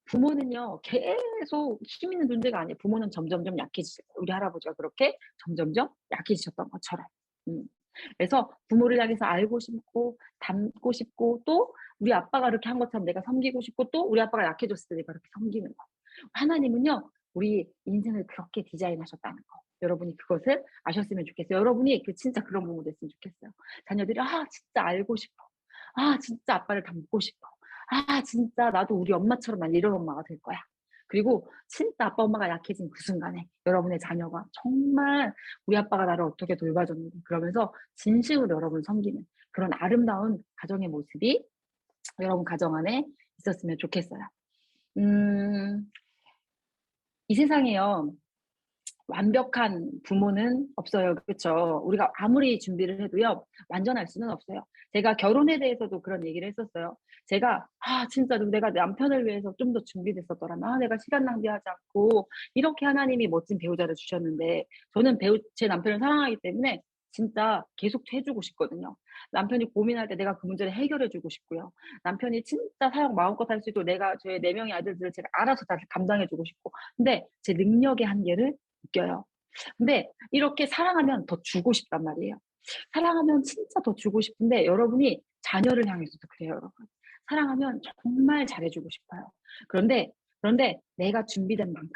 부모는요, 계속 힘 있는 존재가 아니에요. 부모는 점점점 약해지죠. 우리 할아버지가 그렇게 점점점 약해지셨던 것처럼. 그래서 부모를 향해서 알고 싶고 닮고 싶고 또 우리 아빠가 이렇게 한 것처럼 내가 섬기고 싶고 또 우리 아빠가 약해졌을 때 내가 이렇게 섬기는 거. 하나님은요, 우리 인생을 그렇게 디자인하셨다는 거. 여러분이 그것을 아셨으면 좋겠어요. 여러분이 진짜 그런 부모 됐으면 좋겠어요. 자녀들이 진짜 알고 싶어. 진짜 아빠를 닮고 싶어. 진짜 나도 우리 엄마처럼 난 이런 엄마가 될 거야. 그리고 진짜 아빠 엄마가 약해진 그 순간에 여러분의 자녀가 정말 우리 아빠가 나를 어떻게 돌봐줬는지 그러면서 진심으로 여러분을 섬기는 그런 아름다운 가정의 모습이 여러분 가정 안에 있었으면 좋겠어요. 이 세상에요, 완벽한 부모는 없어요. 그쵸? 우리가 아무리 준비를 해도요, 완전할 수는 없어요. 제가 결혼에 대해서도 그런 얘기를 했었어요. 제가, 진짜 내가 남편을 위해서 좀 더 준비됐었더라면, 내가 시간 낭비하지 않고, 이렇게 하나님이 멋진 배우자를 주셨는데, 저는 제 남편을 사랑하기 때문에 진짜 계속 해주고 싶거든요. 남편이 고민할 때 내가 그 문제를 해결해주고 싶고요. 남편이 진짜 사역 마음껏 할 수 있도록 내가 저의 4명의 아들들을 제가 알아서 다 감당해주고 싶고, 근데 제 능력의 한계를 느껴요. 근데 이렇게 사랑하면 더 주고 싶단 말이에요. 사랑하면 진짜 더 주고 싶은데 여러분이 자녀를 향해서도 그래요, 여러분. 사랑하면 정말 잘해주고 싶어요. 그런데 내가 준비된 만큼,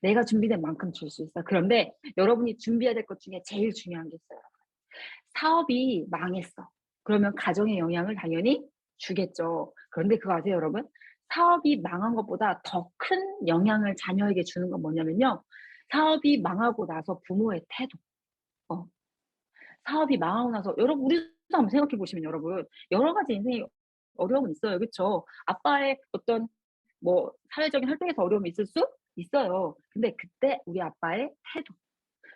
내가 준비된 만큼 줄 수 있어. 그런데 여러분이 준비해야 될 것 중에 제일 중요한 게 있어요. 사업이 망했어. 그러면 가정에 영향을 당연히 주겠죠. 그런데 그거 아세요, 여러분? 사업이 망한 것보다 더 큰 영향을 자녀에게 주는 건 뭐냐면요. 사업이 망하고 나서 부모의 태도. 어, 사업이 망하고 나서 여러분 우리도 한번 생각해 보시면 여러분 여러 가지 인생에 어려움은 있어요. 그렇죠? 아빠의 어떤 뭐 사회적인 활동에서 어려움이 있을 수 있어요. 근데 그때 우리 아빠의 태도.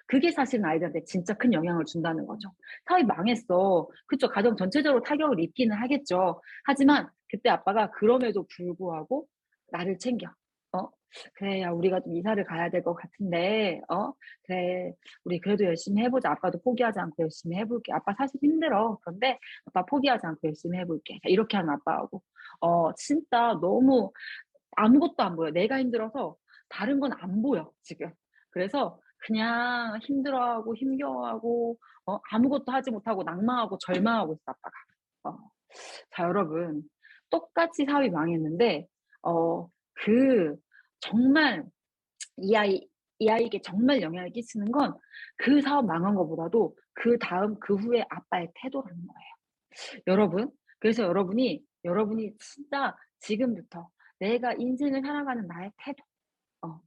그게 사실은 아이들한테 진짜 큰 영향을 준다는 거죠. 사업이 망했어. 그쵸? 가정 전체적으로 타격을 입기는 하겠죠. 하지만 그때 아빠가 그럼에도 불구하고 나를 챙겨. 어? 그래, 야, 우리가 좀 이사를 가야 될 것 같은데, 그래, 우리 그래도 열심히 해보자. 아빠도 포기하지 않고 열심히 해볼게. 아빠 사실 힘들어. 그런데 아빠 포기하지 않고 열심히 해볼게. 이렇게 하는 아빠하고, 진짜 너무 아무것도 안 보여. 내가 힘들어서 다른 건 안 보여, 지금. 그래서 그냥 힘들어하고 힘겨워하고 아무것도 하지 못하고 낭망하고 절망하고 있어, 아빠가. 어. 자, 여러분. 똑같이 사업이 망했는데 그 정말 이 아이에게 정말 영향을 끼치는 건 그 사업 망한 것보다도 그다음 그 후에 아빠의 태도라는 거예요. 여러분, 그래서 여러분이 진짜 지금부터 내가 인생을 살아가는 나의 태도, 어,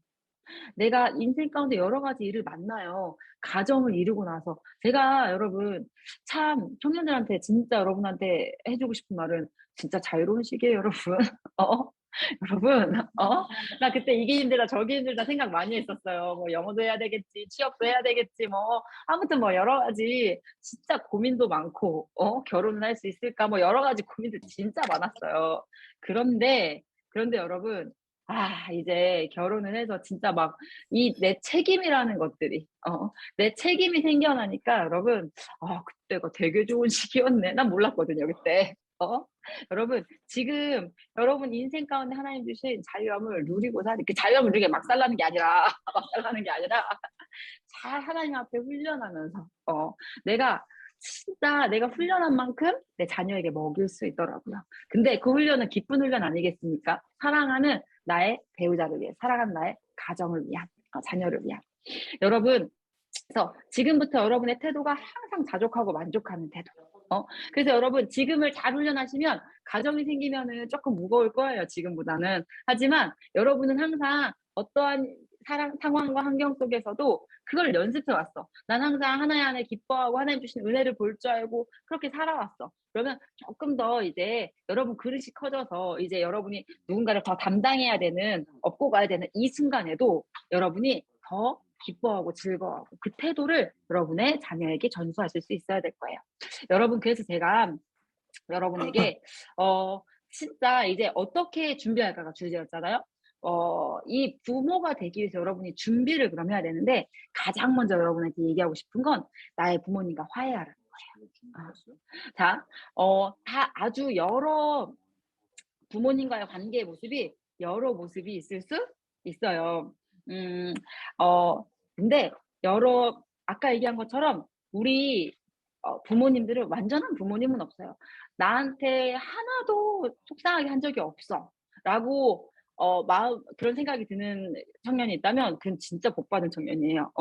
내가 인생 가운데 여러 가지 일을 만나요. 가정을 이루고 나서. 제가 여러분, 참, 청년들한테 진짜 여러분한테 해주고 싶은 말은 진짜 자유로운 시기예요, 여러분. 어? 여러분, 나 그때 이게 힘들다, 저게 힘들다 생각 많이 했었어요. 뭐 영어도 해야 되겠지, 취업도 해야 되겠지, 뭐. 아무튼 뭐 여러 가지 진짜 고민도 많고, 결혼을 할 수 있을까, 뭐 여러 가지 고민들 진짜 많았어요. 그런데 여러분, 이제 결혼을 해서 진짜 막 내 책임이라는 것들이, 내 책임이 생겨나니까 여러분, 그때가 되게 좋은 시기였네. 난 몰랐거든요, 그때. 여러분, 지금 여러분 인생 가운데 하나님 주신 자유함을 누리고 그 자유함을 누리게 막 살라는 게 아니라, 막 살라는 게 아니라, 잘 하나님 앞에 훈련하면서, 내가 훈련한 만큼 내 자녀에게 먹일 수 있더라고요. 근데 그 훈련은 기쁜 훈련 아니겠습니까? 사랑하는 나의 배우자를 위해, 사랑하는 나의 가정을 위한, 자녀를 위한. 여러분, 그래서 지금부터 여러분의 태도가 항상 자족하고 만족하는 태도. 그래서 여러분 지금을 잘 훈련하시면 가정이 생기면은 조금 무거울 거예요, 지금보다는. 하지만 여러분은 항상 어떠한 상황과 환경 속에서도 그걸 연습해 왔어. 난 항상 하나님 안에 기뻐하고 하나님 주신 은혜를 볼 줄 알고 그렇게 살아왔어. 그러면 조금 더 이제 여러분 그릇이 커져서 이제 여러분이 누군가를 더 담당해야 되는, 업고 가야 되는 이 순간에도 여러분이 더 기뻐하고 즐거워하고 그 태도를 여러분의 자녀에게 전수하실 수 있어야 될 거예요. 여러분, 그래서 제가 여러분에게 진짜 이제 어떻게 준비할까가 주제였잖아요. 이 부모가 되기 위해서 여러분이 준비를 그럼 해야 되는데 가장 먼저 여러분에게 얘기하고 싶은 건 나의 부모님과 화해하라는 거예요. 자, 다 아주 여러 부모님과의 관계의 모습이 여러 모습이 있을 수 있어요. 음, 근데 아까 얘기한 것처럼 우리 부모님들은 완전한 부모님은 없어요. 나한테 하나도 속상하게 한 적이 없어. 라고 그런 생각이 드는 청년이 있다면 그건 진짜 복 받은 청년이에요.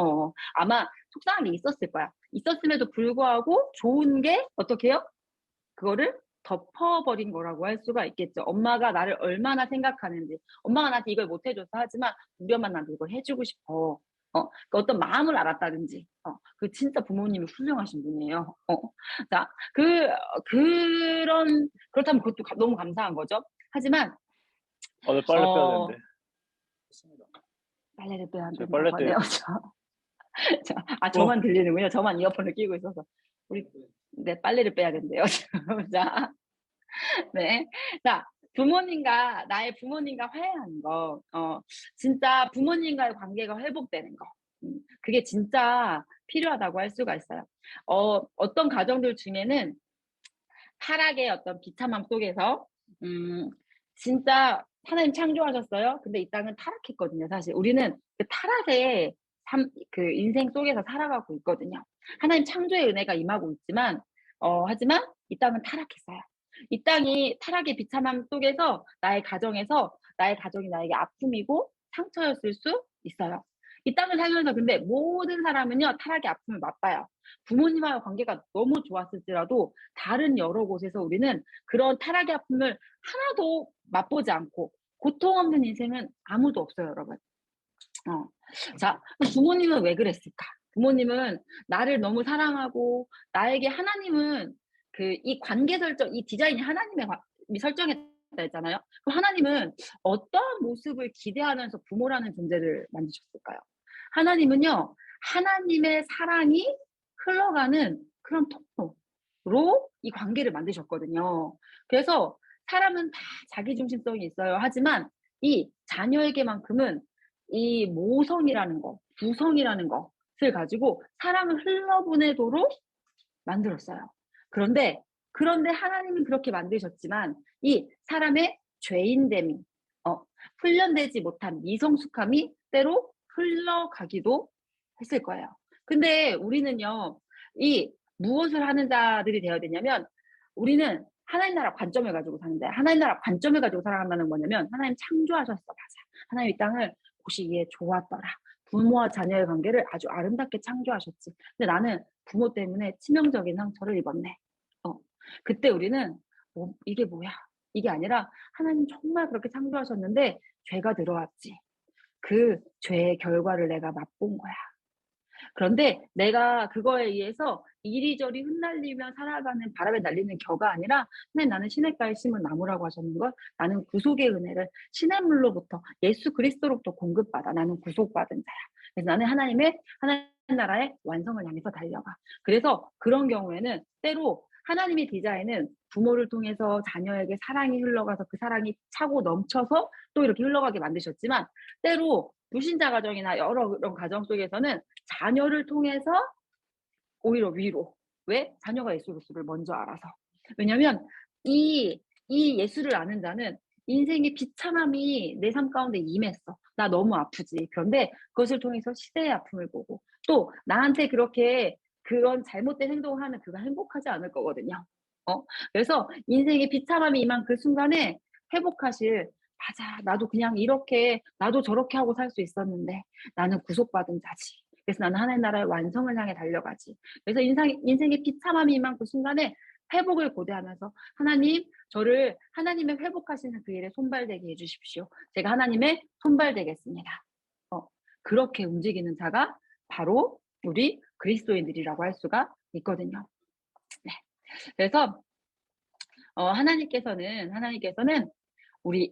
아마 속상한 게 있었을 거야. 있었음에도 불구하고 좋은 게 어떻게 해요? 그거를 덮어버린 거라고 할 수가 있겠죠. 엄마가 나를 얼마나 생각하는지. 엄마가 나한테 이걸 못 해줘서 하지만 우리 엄마 나한테 이걸 해주고 싶어. 그 어떤 마음을 알았다든지. 그 진짜 부모님이 훌륭하신 분이에요. 자, 그렇다면 그것도 너무 감사한 거죠. 하지만, 오늘 빨래 빼야 되는데. 빨래를 빼야 저 한다고 빨래 하네요. 저만 들리는군요. 저만 이어폰을 끼고 있어서. 네, 빨래를 빼야 된대요. 자, 네. 자, 나의 부모님과 화해하는 거, 진짜 부모님과의 관계가 회복되는 거. 그게 진짜 필요하다고 할 수가 있어요. 어떤 가정들 중에는 타락의 어떤 비참함 속에서, 진짜 하나님 창조하셨어요. 근데 이 땅은 타락했거든요. 사실 우리는 그 타락의 그 인생 속에서 살아가고 있거든요. 하나님 창조의 은혜가 임하고 있지만, 하지만 이 땅은 타락했어요. 이 땅이 타락의 비참함 속에서 나의 가정이 나에게 아픔이고 상처였을 수 있어요. 이 땅을 살면서 근데 모든 사람은요, 타락의 아픔을 맛봐요. 부모님과의 관계가 너무 좋았을지라도 다른 여러 곳에서 우리는 그런 타락의 아픔을 하나도 맛보지 않고 고통 없는 인생은 아무도 없어요, 여러분. 자, 부모님은 왜 그랬을까? 부모님은 나를 너무 사랑하고 나에게 하나님은 이 관계 설정, 이 디자인이 하나님의 설정했다 했잖아요. 그럼 하나님은 어떤 모습을 기대하면서 부모라는 존재를 만드셨을까요? 하나님은요, 하나님의 사랑이 흘러가는 그런 통로로 이 관계를 만드셨거든요. 그래서 사람은 다 자기중심성이 있어요. 하지만 이 자녀에게만큼은 이 모성이라는 거, 부성이라는 것을 가지고 사랑을 흘러보내도록 만들었어요. 그런데 하나님은 그렇게 만드셨지만 이 사람의 죄인됨이, 훈련되지 못한 미성숙함이 때로 흘러가기도 했을 거예요. 근데 우리는요, 이 무엇을 하는 자들이 되어야 되냐면 우리는 하나님 나라 관점을 가지고 사는데, 하나님 나라 관점을 가지고 살아간다는 거냐면 하나님 창조하셨어, 맞아. 하나님 이 땅을 보시기에 좋았더라. 부모와 자녀의 관계를 아주 아름답게 창조하셨지. 근데 나는 부모 때문에 치명적인 상처를 입었네. 그때 우리는 이게 뭐야? 이게 아니라 하나님 정말 그렇게 창조하셨는데 죄가 들어왔지. 그 죄의 결과를 내가 맛본 거야. 그런데 내가 그거에 의해서 이리저리 흩날리며 살아가는 바람에 날리는 겨가 아니라 나는 시냇가에 심은 나무라고 하셨는 걸, 나는 구속의 은혜를 시냇물로부터 예수 그리스도로부터 공급받아. 나는 구속받은 자야. 그래서 나는 하나님 나라의 완성을 향해서 달려가. 그래서 그런 경우에는 때로 하나님의 디자인은 부모를 통해서 자녀에게 사랑이 흘러가서 그 사랑이 차고 넘쳐서 또 이렇게 흘러가게 만드셨지만, 때로 불신자 가정이나 여러 그런 가정 속에서는 자녀를 통해서 오히려 위로. 왜? 자녀가 예수 그리스도를 먼저 알아서. 왜냐면 이 예수를 아는 자는 인생의 비참함이 내 삶 가운데 임했어. 나 너무 아프지. 그런데 그것을 통해서 시대의 아픔을 보고 또 나한테 그렇게 그런 잘못된 행동을 하는 그가 행복하지 않을 거거든요. 그래서 인생의 비참함이 임한 그 순간에 회복하실, 맞아, 나도 그냥 이렇게 나도 저렇게 하고 살 수 있었는데 나는 구속받은 자지. 그래서 나는 하나님 나라의 완성을 향해 달려가지. 그래서 인생의 비참함이 임한 그 순간에 회복을 고대하면서 하나님, 저를 하나님의 회복하시는 그 일에 손발되게 해주십시오. 제가 하나님의 손발되겠습니다. 그렇게 움직이는 자가 바로 우리 그리스도인들이라고 할 수가 있거든요. 네. 그래서 하나님께서는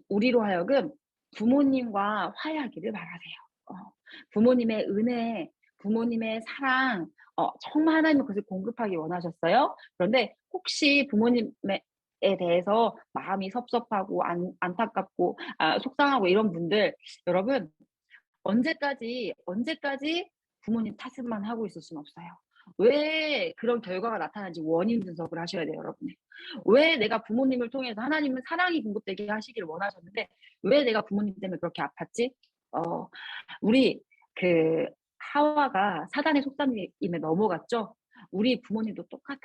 우리로 하여금 부모님과 화해하기를 바라세요. 부모님의 은혜, 부모님의 사랑, 정말 하나님은 그것을 공급하기 원하셨어요. 그런데 혹시 부모님에 대해서 마음이 섭섭하고 안타깝고 속상하고 이런 분들, 여러분 언제까지 부모님 탓만 하고 있을 수는 없어요. 왜 그런 결과가 나타나는지 원인 분석을 하셔야 돼요, 여러분. 왜 내가 부모님을 통해서 하나님은 사랑이 공급되게 하시기를 원하셨는데 왜 내가 부모님 때문에 그렇게 아팠지? 우리 하와가 사단의 속삭임에 넘어갔죠. 우리 부모님도 똑같아요.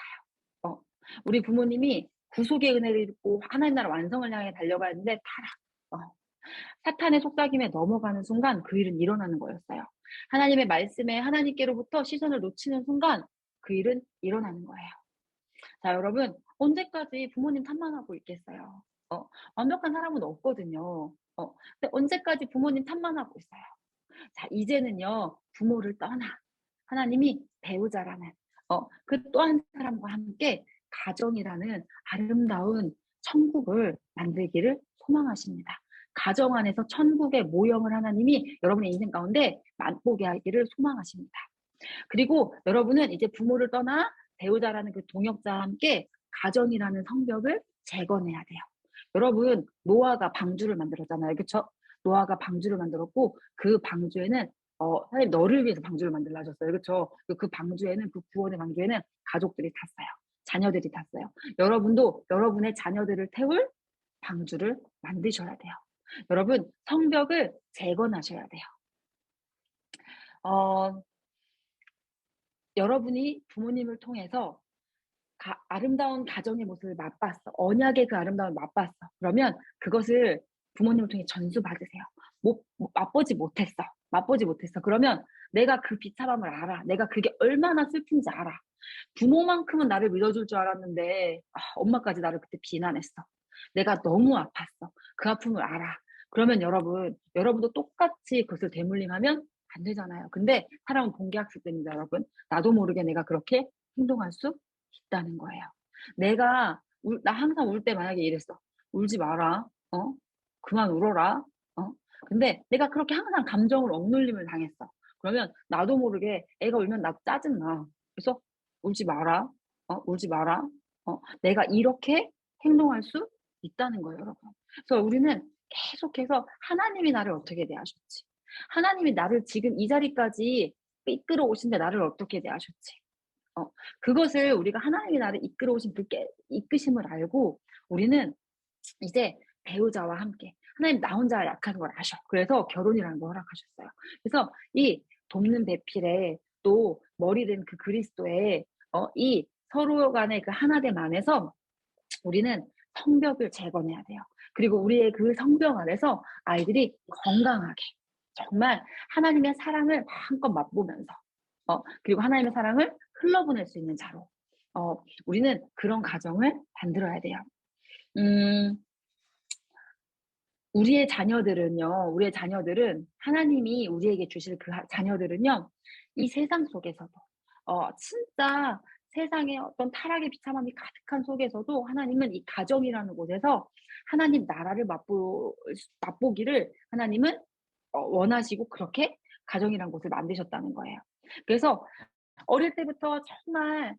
어, 우리 부모님이 구속의 은혜를 입고 하나님 나라 완성을 향해 달려가는데 타락. 사탄의 속삭임에 넘어가는 순간 그 일은 일어나는 거였어요. 하나님의 말씀에 하나님께로부터 시선을 놓치는 순간 그 일은 일어나는 거예요. 자, 여러분, 언제까지 부모님 탓만하고 있겠어요? 완벽한 사람은 없거든요. 근데 언제까지 부모님 탓만하고 있어요? 자, 이제는요, 부모를 떠나 하나님이 배우자라는 그 또 한 사람과 함께 가정이라는 아름다운 천국을 만들기를 소망하십니다. 가정 안에서 천국의 모형을 하나님이 여러분의 인생 가운데 맛보게 하기를 소망하십니다. 그리고 여러분은 이제 부모를 떠나 배우자라는 그 동역자와 함께 가정이라는 성벽을 재건해야 돼요. 여러분, 노아가 방주를 만들었잖아요. 그렇죠? 노아가 방주를 만들었고 그 방주에는 하나님 너를 위해서 방주를 만들라 하셨어요. 그렇죠? 그 방주에는 그 구원의 방주에는 가족들이 탔어요. 자녀들이 탔어요. 여러분도 여러분의 자녀들을 태울 방주를 만드셔야 돼요. 여러분, 성벽을 재건하셔야 돼요. 여러분이 부모님을 통해서 아름다운 가정의 모습을 맛봤어. 언약의 그 아름다움을 맛봤어. 그러면 그것을 부모님을 통해 전수받으세요. 맛보지 못했어. 맛보지 못했어. 그러면 내가 그 비참함을 알아. 내가 그게 얼마나 슬픈지 알아. 부모만큼은 나를 믿어줄 줄 알았는데 엄마까지 나를 그때 비난했어. 내가 너무 아팠어. 그 아픔을 알아. 그러면 여러분도 똑같이 그것을 대물림하면 안 되잖아요. 근데 사람은 본계학습됩니다, 여러분. 나도 모르게 내가 그렇게 행동할 수 있다는 거예요. 나 항상 울 때 만약에 이랬어. 울지 마라. 그만 울어라. 근데 내가 그렇게 항상 감정을 억눌림을 당했어. 그러면 나도 모르게 애가 울면 나도 짜증나. 그래서 울지 마라. 울지 마라. 내가 이렇게 행동할 수 있다는 거예요, 여러분. 그래서 우리는 계속해서 하나님이 나를 어떻게 대하셨지? 하나님이 나를 지금 이 자리까지 이끌어 오신데 나를 어떻게 대하셨지? 그것을 우리가 하나님이 나를 이끌어 오신 그게 이끄심을 알고 우리는 이제 배우자와 함께 하나님 나 혼자 약한 걸 아셔. 그래서 결혼이라는 걸 허락하셨어요. 그래서 이 돕는 배필에 또 머리된 그 그리스도의 이 서로 간의 그 하나됨 안에서 우리는 성벽을 재건해야 돼요. 그리고 우리의 그 성벽 안에서 아이들이 건강하게 정말 하나님의 사랑을 마음껏 맛보면서 그리고 하나님의 사랑을 흘러보낼 수 있는 자로 우리는 그런 가정을 만들어야 돼요. 우리의 자녀들은 하나님이 우리에게 주실 그 자녀들은요, 이 세상 속에서도 진짜 세상에 어떤 타락의 비참함이 가득한 속에서도 하나님은 이 가정이라는 곳에서 하나님 나라를 맛보기를 하나님은 원하시고 그렇게 가정이라는 곳을 만드셨다는 거예요. 그래서 어릴 때부터 정말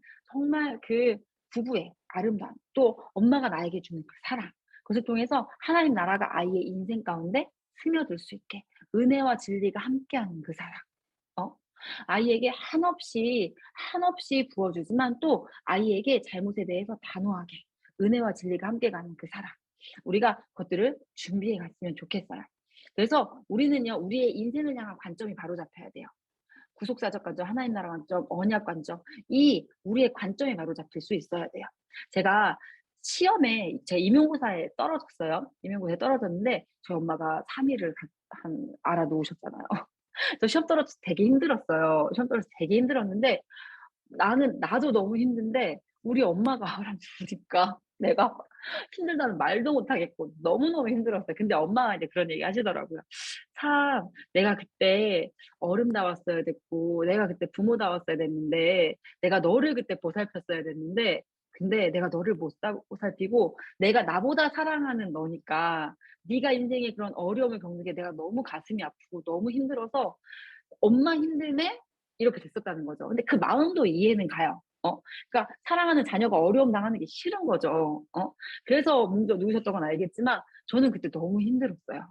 그 부부의 아름다움, 또 엄마가 나에게 주는 그 사랑, 그것을 통해서 하나님 나라가 아이의 인생 가운데 스며들 수 있게 은혜와 진리가 함께하는 그 사랑. 아이에게 한없이 부어주지만 또 아이에게 잘못에 대해서 단호하게 은혜와 진리가 함께 가는 그 사랑. 우리가 그것들을 준비해 갔으면 좋겠어요. 그래서 우리는요, 우리의 인생을 향한 관점이 바로 잡혀야 돼요. 구속사적 관점, 하나님 나라 관점, 언약 관점, 이 우리의 관점이 바로 잡힐 수 있어야 돼요. 제가 시험에 제 임용고사에 떨어졌어요. 임용고사에 떨어졌는데 저희 엄마가 3일을 알아놓으셨잖아요. 저 시험 떨어져서 되게 힘들었어요. 시험 떨어져서 되게 힘들었는데 나도 너무 힘든데 우리 엄마가 알아주니까 내가 힘들다는 말도 못하겠고 너무너무 힘들었어요. 근데 엄마가 이제 그런 얘기 하시더라고요. 참 내가 그때 어른다웠어야 됐고 내가 그때 부모다웠어야 됐는데 내가 너를 그때 보살폈어야 됐는데 근데 내가 너를 못 보살피고 내가 나보다 사랑하는 너니까 네가 인생에 그런 어려움을 겪는 게 내가 너무 가슴이 아프고 너무 힘들어서 엄마 힘듦에 이렇게 됐었다는 거죠. 근데 그 마음도 이해는 가요. 그러니까 사랑하는 자녀가 어려움 당하는 게 싫은 거죠. 그래서 뭉겨 누우셨던 건 알겠지만 저는 그때 너무 힘들었어요.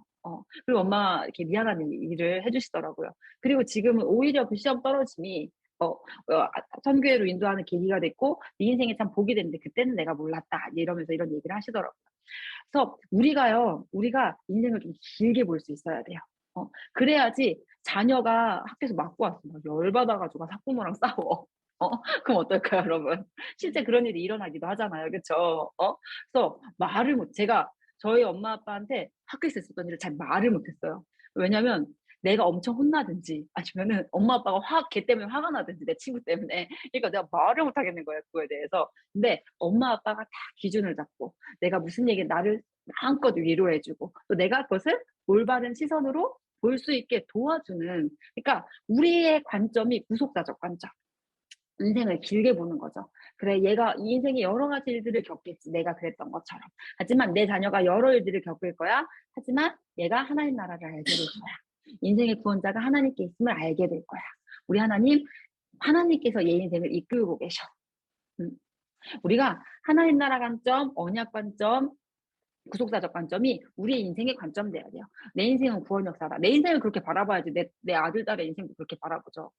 그리고 엄마 이렇게 미안한 일을 해주시더라고요. 그리고 지금은 오히려 그 시험 떨어짐이 선교회로 인도하는 계기가 됐고 네 인생에 참 복이 됐는데 그때는 내가 몰랐다 이러면서 이런 얘기를 하시더라고요. 그래서 우리가 인생을 좀 길게 볼 수 있어야 돼요. 그래야지 자녀가 학교에서 맞고 왔어. 막 열받아가지고 학부모랑 싸워. 그럼 어떨까요, 여러분? 실제 그런 일이 일어나기도 하잖아요. 그쵸? 그래서 말을 못, 제가 저희 엄마 아빠한테 학교에서 있었던 일을 잘 말을 못했어요. 왜냐면 내가 엄청 혼나든지 아니면은 엄마 아빠가 걔 때문에 화가 나든지 내 친구 때문에. 그러니까 내가 말을 못 하겠는 거예요, 그거에 대해서. 근데 엄마 아빠가 다 기준을 잡고 내가 무슨 얘기 나를 마음껏 위로해주고 또 내가 그것을 올바른 시선으로 볼 수 있게 도와주는, 그러니까 우리의 관점이 구속사적 관점. 인생을 길게 보는 거죠. 그래, 얘가 이 인생에 여러 가지 일들을 겪겠지. 내가 그랬던 것처럼. 하지만 내 자녀가 여러 일들을 겪을 거야. 하지만 얘가 하나님 나라를 알게 될 거야. 인생의 구원자가 하나님께 있음을 알게 될 거야. 우리 하나님께서 얘 인생을 이끌고 계셔. 음. 우리가 하나님 나라 관점, 언약 관점, 구속사적 관점이 우리의 인생의 관점 돼야 돼요. 내 인생은 구원 역사다. 내 인생을 그렇게 바라봐야지 내 아들, 딸의 인생도 그렇게 바라보죠.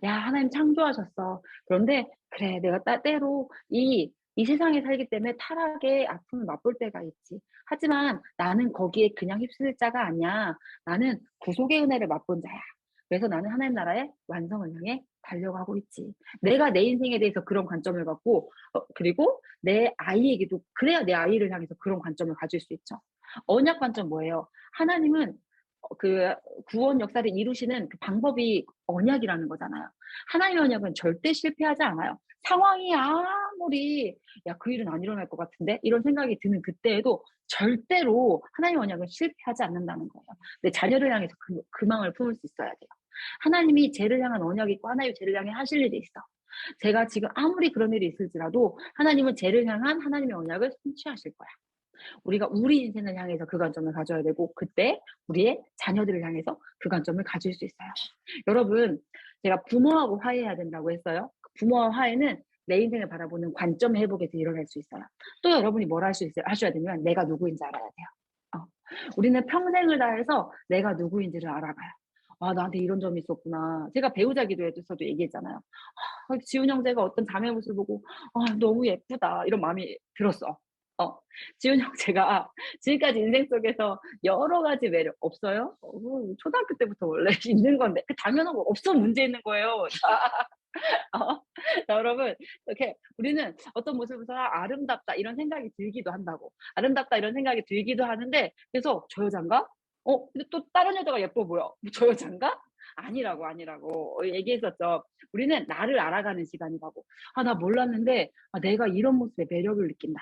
야, 하나님 창조하셨어. 그런데, 그래, 내가 때로 이 세상에 살기 때문에 타락의 아픔을 맛볼 때가 있지. 하지만 나는 거기에 그냥 휩쓸 자가 아니야. 나는 구속의 은혜를 맛본 자야. 그래서 나는 하나님 나라의 완성을 향해 달려가고 있지. 내가 내 인생에 대해서 그런 관점을 갖고, 그리고 내 아이에게도, 그래야 내 아이를 향해서 그런 관점을 가질 수 있죠. 언약 관점 뭐예요? 하나님은 그 구원 역사를 이루시는 그 방법이 언약이라는 거잖아요. 하나님의 언약은 절대 실패하지 않아요. 상황이 아무리 야, 그 일은 안 일어날 것 같은데 이런 생각이 드는 그때에도 절대로 하나님의 언약은 실패하지 않는다는 거예요. 내 자녀를 향해서 그 마음을 품을 수 있어야 돼요. 하나님이 쟤를 향한 언약이 있고 하나님이 쟤를 향해 하실 일이 있어. 제가 지금 아무리 그런 일이 있을지라도 하나님은 쟤를 향한 하나님의 언약을 성취하실 거야. 우리가 우리 인생을 향해서 그 관점을 가져야 되고 그때 우리의 자녀들을 향해서 그 관점을 가질 수 있어요. 여러분, 제가 부모하고 화해해야 된다고 했어요. 부모와 화해는 내 인생을 바라보는 관점 회복에서 일어날 수 있어요. 또 여러분이 뭘 하셔야 되면 내가 누구인지 알아야 돼요. 우리는 평생을 다해서 내가 누구인지를 알아가요. 아, 나한테 이런 점이 있었구나. 제가 배우자 기도에서도 얘기했잖아요. 지훈 형제가 어떤 자매 모습을 보고 너무 예쁘다 이런 마음이 들었어. 지훈 형제가 지금까지 인생 속에서 여러 가지 매력 없어요? 초등학교 때부터 원래 있는 건데 그 당연한 거 없어 문제 있는 거예요. 여러분, 이렇게 우리는 어떤 모습에서 아름답다 이런 생각이 들기도 한다고, 아름답다 이런 생각이 들기도 하는데, 그래서 저 여잔가? 근데 또 다른 여자가 예뻐 보여. 저 여잔가? 아니라고 얘기했었죠. 우리는 나를 알아가는 시간이라고. 나 몰랐는데 내가 이런 모습에 매력을 느낀다.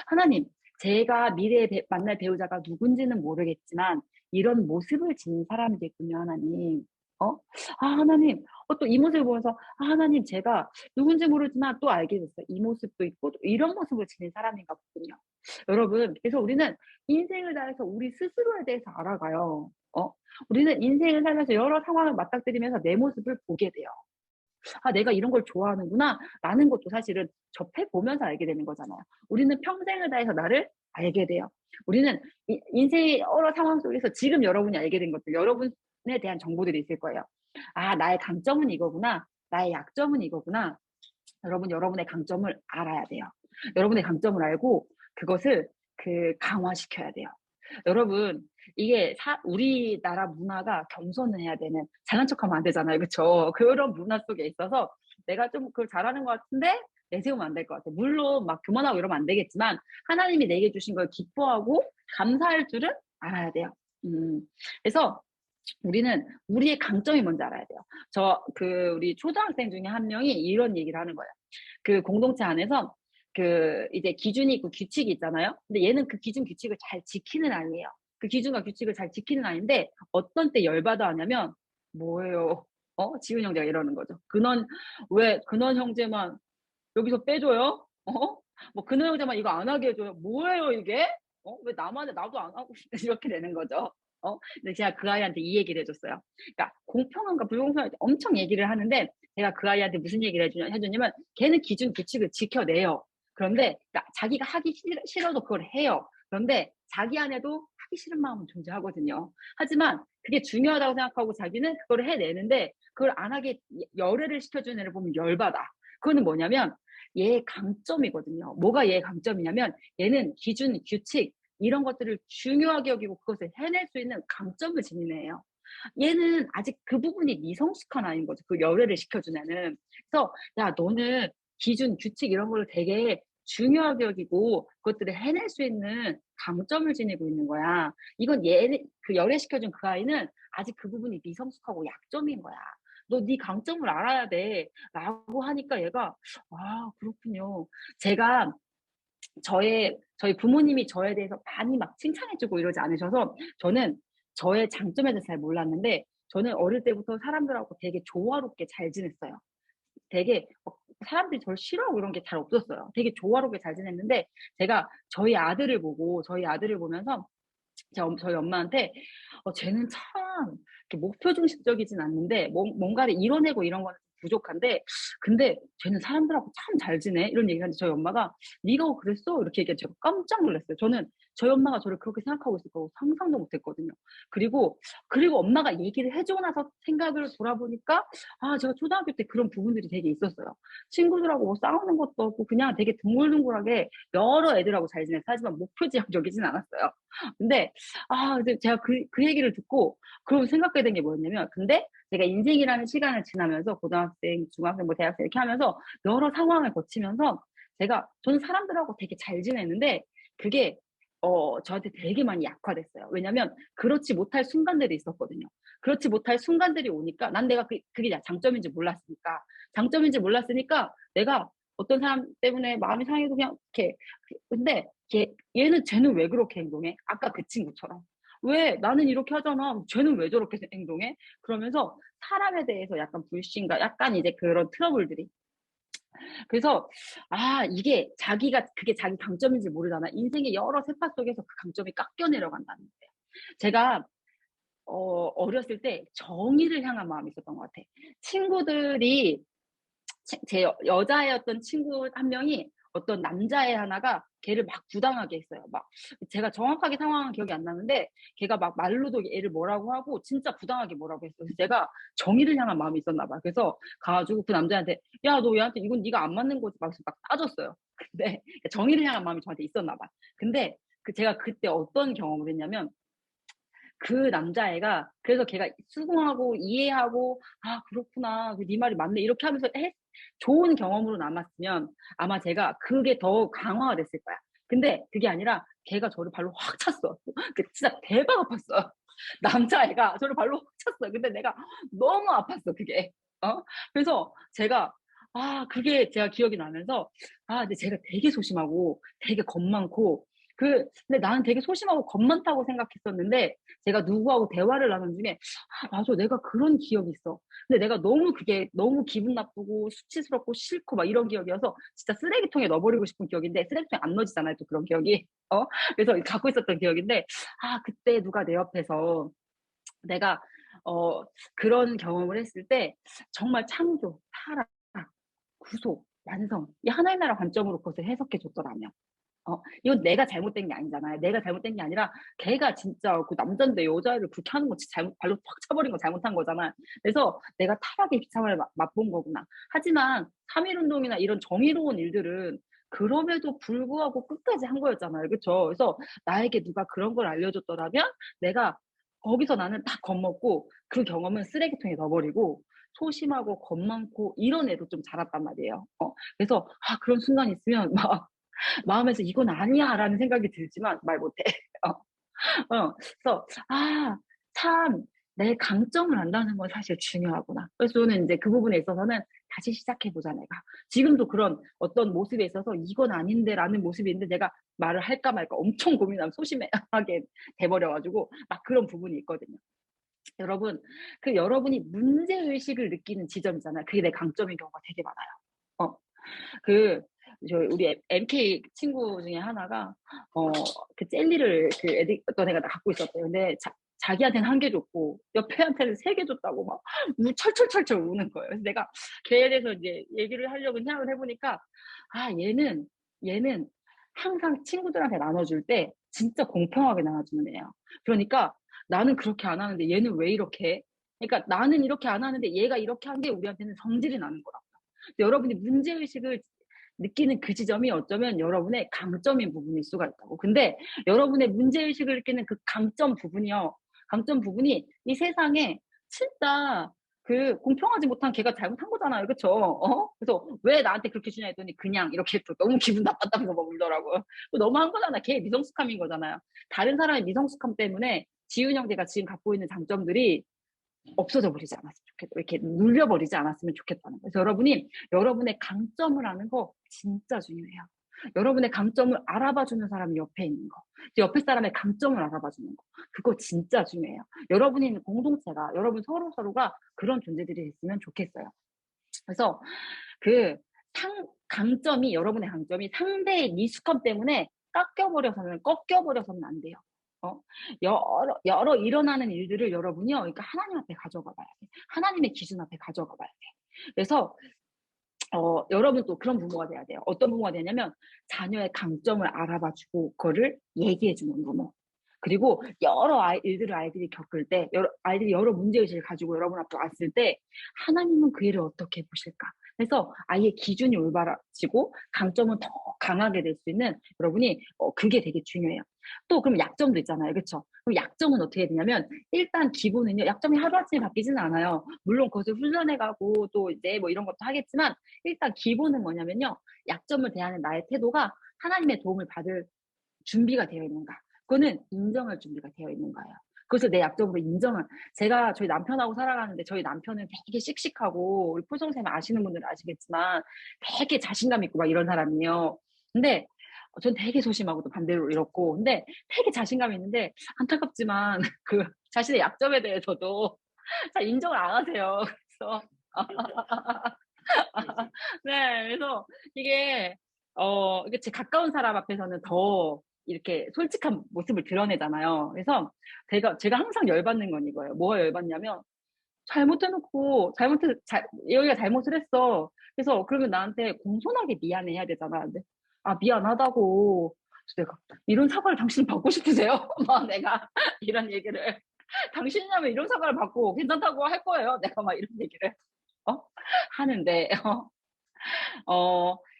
하나님, 제가 미래에 만날 배우자가 누군지는 모르겠지만 이런 모습을 지닌 사람이겠군요, 하나님. 하나님, 또 이 모습을 보면서 하나님, 제가 누군지 모르지만 또 알게 됐어요. 이 모습도 있고 또 이런 모습을 지닌 사람인가 보군요. 여러분, 그래서 우리는 인생을 다해서 우리 스스로에 대해서 알아가요. 우리는 인생을 살면서 여러 상황을 맞닥뜨리면서 내 모습을 보게 돼요. 내가 이런 걸 좋아하는구나 라는 것도 사실은 접해보면서 알게 되는 거잖아요. 우리는 평생을 다해서 나를 알게 돼요. 우리는 인생의 여러 상황 속에서 지금 여러분이 알게 된 것들, 여러분에 대한 정보들이 있을 거예요. 나의 강점은 이거구나. 나의 약점은 이거구나. 여러분, 여러분의 강점을 알아야 돼요. 여러분의 강점을 알고 그것을 강화시켜야 돼요. 여러분, 이게 우리나라 문화가 겸손을 해야 되는, 잘난 척하면 안 되잖아요. 그쵸? 그런 문화 속에 있어서 내가 좀 그걸 잘하는 것 같은데 내세우면 안 될 것 같아요. 물론 막 그만하고 이러면 안 되겠지만 하나님이 내게 주신 걸 기뻐하고 감사할 줄은 알아야 돼요. 그래서 우리는 우리의 강점이 뭔지 알아야 돼요. 우리 초등학생 중에 한 명이 이런 얘기를 하는 거예요. 그 공동체 안에서 이제 기준이 있고 규칙이 있잖아요. 근데 얘는 그 기준 규칙을 잘 지키는 아이예요. 그 기준과 규칙을 잘 지키는 아이인데 어떤 때 열받아 하냐면, 뭐예요? 지훈 형제가 이러는 거죠. 왜 근원 형제만 여기서 빼줘요? 뭐 근원 형제만 이거 안 하게 해줘요? 뭐예요 이게? 왜 나만 해? 나도 안 하고 이렇게 되는 거죠. 근데 제가 그 아이한테 이 얘기를 해줬어요. 그러니까 공평함과 불공평할 때 엄청 얘기를 하는데 제가 그 아이한테 무슨 얘기를 해주냐면 걔는 기준 규칙을 지켜내요. 그런데 그러니까 자기가 하기 싫어도 그걸 해요. 그런데 자기 안에도 하기 싫은 마음은 존재하거든요. 하지만 그게 중요하다고 생각하고 자기는 그걸 해내는데 그걸 안 하게 열애를 시켜주는 애를 보면 열받아. 그거는 뭐냐면 얘의 강점이거든요. 뭐가 얘의 강점이냐면 얘는 기준, 규칙 이런 것들을 중요하게 여기고 그것을 해낼 수 있는 강점을 지닌 애예요. 얘는 아직 그 부분이 미성숙한 아이인 거죠. 그 열애를 시켜준 애는. 그래서 야 너는 기준, 규칙 이런 거를 되게 중요하게 여기고 그것들을 해낼 수 있는 강점을 지니고 있는 거야. 이건 얘 그 열애시켜준 그 아이는 아직 그 부분이 미성숙하고 약점인 거야. 너 네 강점을 알아야 돼.'라고 하니까 얘가 '아 그렇군요.' 제가 저희 부모님이 저에 대해서 많이 막 칭찬해 주고 이러지 않으셔서 저는 저의 장점에 대해서 잘 몰랐는데 저는 어릴 때부터 사람들하고 되게 조화롭게 잘 지냈어요. 되게 사람들이 저를 싫어하고 이런 게 잘 없었어요. 되게 조화롭게 잘 지냈는데 제가 저희 아들을 보면서 저희 엄마한테 쟤는 참 이렇게 목표 중심적이진 않는데 뭔가를 이뤄내고 이런 거는 부족한데 근데 쟤는 사람들하고 참 잘 지내 이런 얘기를 하는데 저희 엄마가 네가 그랬어? 이렇게 얘기해 제가 깜짝 놀랐어요. 저는 저희 엄마가 저를 그렇게 생각하고 있을 거고 상상도 못했거든요. 그리고 엄마가 얘기를 해주고 나서 생각을 돌아보니까 아 제가 초등학교 때 그런 부분들이 되게 있었어요. 친구들하고 뭐 싸우는 것도 없고 그냥 되게 둥글둥글하게 여러 애들하고 잘 지냈어요. 하지만 목표지향적이진 않았어요. 근데 근데 제가 그 얘기를 듣고 그러고 생각하게 된 게 뭐였냐면 근데 제가 인생이라는 시간을 지나면서 고등학생, 중학생, 뭐 대학생 이렇게 하면서 여러 상황을 거치면서 저는 사람들하고 되게 잘 지냈는데 그게 저한테 되게 많이 약화됐어요. 왜냐면 그렇지 못할 순간들이 있었거든요. 그렇지 못할 순간들이 오니까 난 내가 그게 장점인지 몰랐으니까. 장점인지 몰랐으니까 내가 어떤 사람 때문에 마음이 상해도 그냥 이렇게 근데 쟤는 왜 그렇게 행동해? 아까 그 친구처럼. 왜 나는 이렇게 하잖아. 쟤는 왜 저렇게 행동해? 그러면서 사람에 대해서 약간 불신과 약간 이제 그런 트러블들이. 그래서 이게 그게 자기 강점인지 모르잖아. 인생의 여러 세파 속에서 그 강점이 깎여 내려간다는 거예요. 제가 어렸을 때 정의를 향한 마음이 있었던 것 같아. 친구들이 제 여자애였던 친구 한 명이 어떤 남자애 하나가 걔를 막 부당하게 했어요. 막 제가 정확하게 상황은 기억이 안 나는데 걔가 막 말로도 얘를 뭐라고 하고 진짜 부당하게 뭐라고 했어요. 그래서 제가 정의를 향한 마음이 있었나 봐. 그래서 가 가지고 그 남자한테 "야 너 얘한테 이건 네가 안 맞는 거지." 막 따졌어요. 근데 정의를 향한 마음이 저한테 있었나 봐. 근데 제가 그때 어떤 경험을 했냐면 그 남자애가 그래서 걔가 수긍하고 이해하고 '아 그렇구나. 네 말이 맞네.' 이렇게 하면서 좋은 경험으로 남았으면 아마 제가 그게 더 강화가 됐을 거야. 근데 그게 아니라 걔가 저를 발로 확 찼어. 진짜 대박 아팠어. 남자애가 저를 발로 확 찼어요. 근데 내가 너무 아팠어 그게. 그래서 그게 제가 기억이 나면서 근데 제가 되게 소심하고 되게 겁 많고 근데 나는 되게 소심하고 겁 많다고 생각했었는데 제가 누구하고 대화를 나누는 중에 '아 맞아. 내가 그런 기억이 있어.' 근데 내가 그게 너무 기분 나쁘고 수치스럽고 싫고 막 이런 기억이어서 진짜 쓰레기통에 넣어 버리고 싶은 기억인데 쓰레기통에 안 넣어지잖아요 또 그런 기억이. 그래서 갖고 있었던 기억인데 그때 누가 내 옆에서 내가 그런 경험을 했을 때 정말 창조, 타락, 구속, 완성 이 하나의 나라 관점으로 그것을 해석해 줬더라면. 이건 내가 잘못된 게 아니잖아요. 내가 잘못된 게 아니라 걔가 진짜 그 남잔데 여자애를 그렇게 하는 거 진짜 발로 팍 차버린 거 잘못한 거잖아. 그래서 '내가 타락의 비참함을 맛본 거구나.' 하지만 3.1 운동이나 이런 정의로운 일들은 그럼에도 불구하고 끝까지 한 거였잖아요. 그쵸? 그래서 나에게 누가 그런 걸 알려줬더라면 내가 거기서 나는 딱 겁먹고 그 경험은 쓰레기통에 넣어 버리고 소심하고 겁 많고 이런 애도 좀 자랐단 말이에요. 그래서 그런 순간이 있으면 막 마음에서 '이건 아니야.'라는 생각이 들지만 말 못해. 그래서 참 내 강점을 안다는 건 사실 중요하구나. 그래서 저는 인제 그 부분에 있어서는 '다시 시작해 보자 내가.' 지금도 그런 어떤 모습에 있어서 '이건 아닌데.'라는 모습이 있는데 내가 말을 할까 말까 엄청 고민하고 소심하게 돼 버려 가지고 막 그런 부분이 있거든요. 여러분 여러분이 문제 의식을 느끼는 지점이잖아요. 그게 내 강점인 경우가 되게 많아요. 어. 그 우리 MK 친구 중에 하나가 어 젤리를 어떤 애가 갖고 있었대요. 근데 자기한테는 1개 줬고 옆에 한테는 3개 줬다고 막 철철철철 우는 거예요. 그래서 내가 걔에 대해서 이제 얘기를 하려고 생각을 해 보니까 얘는 항상 친구들한테 나눠줄 때 진짜 공평하게 나눠주는 애야. 그러니까 나는 그렇게 안 하는데 얘는 왜 이렇게 해? 그러니까 나는 이렇게 안 하는데 얘가 이렇게 한 게 우리한테는 성질이 나는 거라고요. 여러분이 문제 의식을 느끼는 그 지점이 어쩌면 여러분의 강점인 부분일 수가 있다고. 근데 여러분의 문제 의식을 느끼는 그 강점 부분이요. 강점 부분이 이 세상에 진짜 그 공평하지 못한 걔가 잘못한 거잖아요. 그쵸? 그래서 왜 나한테 그렇게 주냐 했더니 그냥 이렇게 또 너무 기분 나빴다면서 막 울더라고요. 너무한 거잖아. 걔 미성숙함인 거잖아요. 다른 사람의 미성숙함 때문에 지훈 형제가 지금 갖고 있는 장점들이 없어져 버리지 않았으면 좋겠다. 이렇게 눌려버리지 않았으면 좋겠다는 거예요. 그래서 여러분이 여러분의 강점을 아는 거 진짜 중요해요. 여러분의 강점을 알아봐주는 사람이 옆에 있는 거. 옆에 사람의 강점을 알아봐주는 거. 그거 진짜 중요해요. 여러분이 있는 공동체가, 여러분 서로가 그런 존재들이 됐으면 좋겠어요. 그래서 그 여러분의 강점이 상대의 미숙함 때문에 꺾여버려서는 안 돼요. 여러 일어나는 일들을 여러분이요, 그러니까 하나님 앞에 가져가 봐야 돼. 하나님의 기준 앞에 가져가 봐야 돼. 그래서 여러분 또 그런 부모가 돼야 돼요. 어떤 부모가 되냐면 자녀의 강점을 알아봐주고 그거를 얘기해주는 부모. 그리고 여러 일들을 아이들이 겪을 때, 아이들이 여러 문제의식을 가지고 여러분 앞에 왔을 때 하나님은 그 일을 어떻게 보실까? 그래서 아이의 기준이 올바라지고 강점은 더 강하게 될 수 있는 여러분이 그게 되게 중요해요. 또 그럼 약점도 있잖아요. 그렇죠? 그럼 약점은 어떻게 되냐면 일단 기본은요. 약점이 하루아침에 바뀌지는 않아요. 물론 그것을 훈련해가고 또 이제 뭐 이런 것도 하겠지만 일단 기본은 뭐냐면요. 약점을 대하는 나의 태도가 하나님의 도움을 받을 준비가 되어 있는가. 그거는 인정할 준비가 되어 있는 거예요. 그것을 내 약점으로 제가 저희 남편하고 살아가는데 저희 남편은 되게 씩씩하고 우리 폴송쌤 아시는 분들은 아시겠지만 되게 자신감 있고 막 이런 사람이에요. 근데 전 되게 소심하고 또 반대로 이렇고 근데 되게 자신감이 있는데 안타깝지만 그 자신의 약점에 대해서도 잘 인정을 안 하세요. 그래서 네, 그래서 이게 이게 제 가까운 사람 앞에서는 더 이렇게 솔직한 모습을 드러내잖아요. 그래서 제가 항상 열받는 건 이거예요. 뭐가 열받냐면 여기가 잘못을 했어. 그래서 그러면 나한테 공손하게 미안해 해야 되잖아. 근데 미안하다고. 그래서 내가 이런 사과를 당신 받고 싶으세요? 막 내가 이런 얘기를 당신이라면 이런 사과를 받고 괜찮다고 할 거예요. 내가 막 이런 얘기를 하는데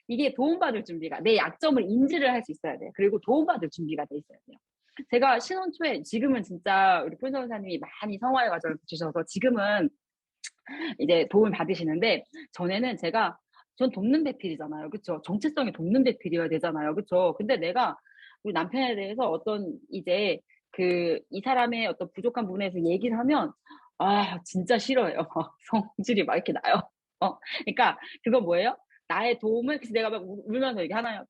이게 도움받을 준비가, 내 약점을 인지를 할 수 있어야 돼요. 그리고 도움받을 준비가 돼 있어야 돼요. 제가 신혼 초에, 지금은 진짜 우리 폴 선생님이 많이 성화의 과정을 주셔서 지금은 이제 도움을 받으시는데, 전에는 전 돕는 배필이잖아요. 그쵸? 정체성이 돕는 배필이어야 되잖아요. 그쵸? 근데 내가 우리 남편에 대해서 이 사람의 어떤 부족한 부분에 대해서 얘기를 하면, 진짜 싫어요. 성질이 막 이렇게 나요. 그러니까 그건 뭐예요? 나의 도움을, 그래서 내가 막 울면서 이렇게 하나요.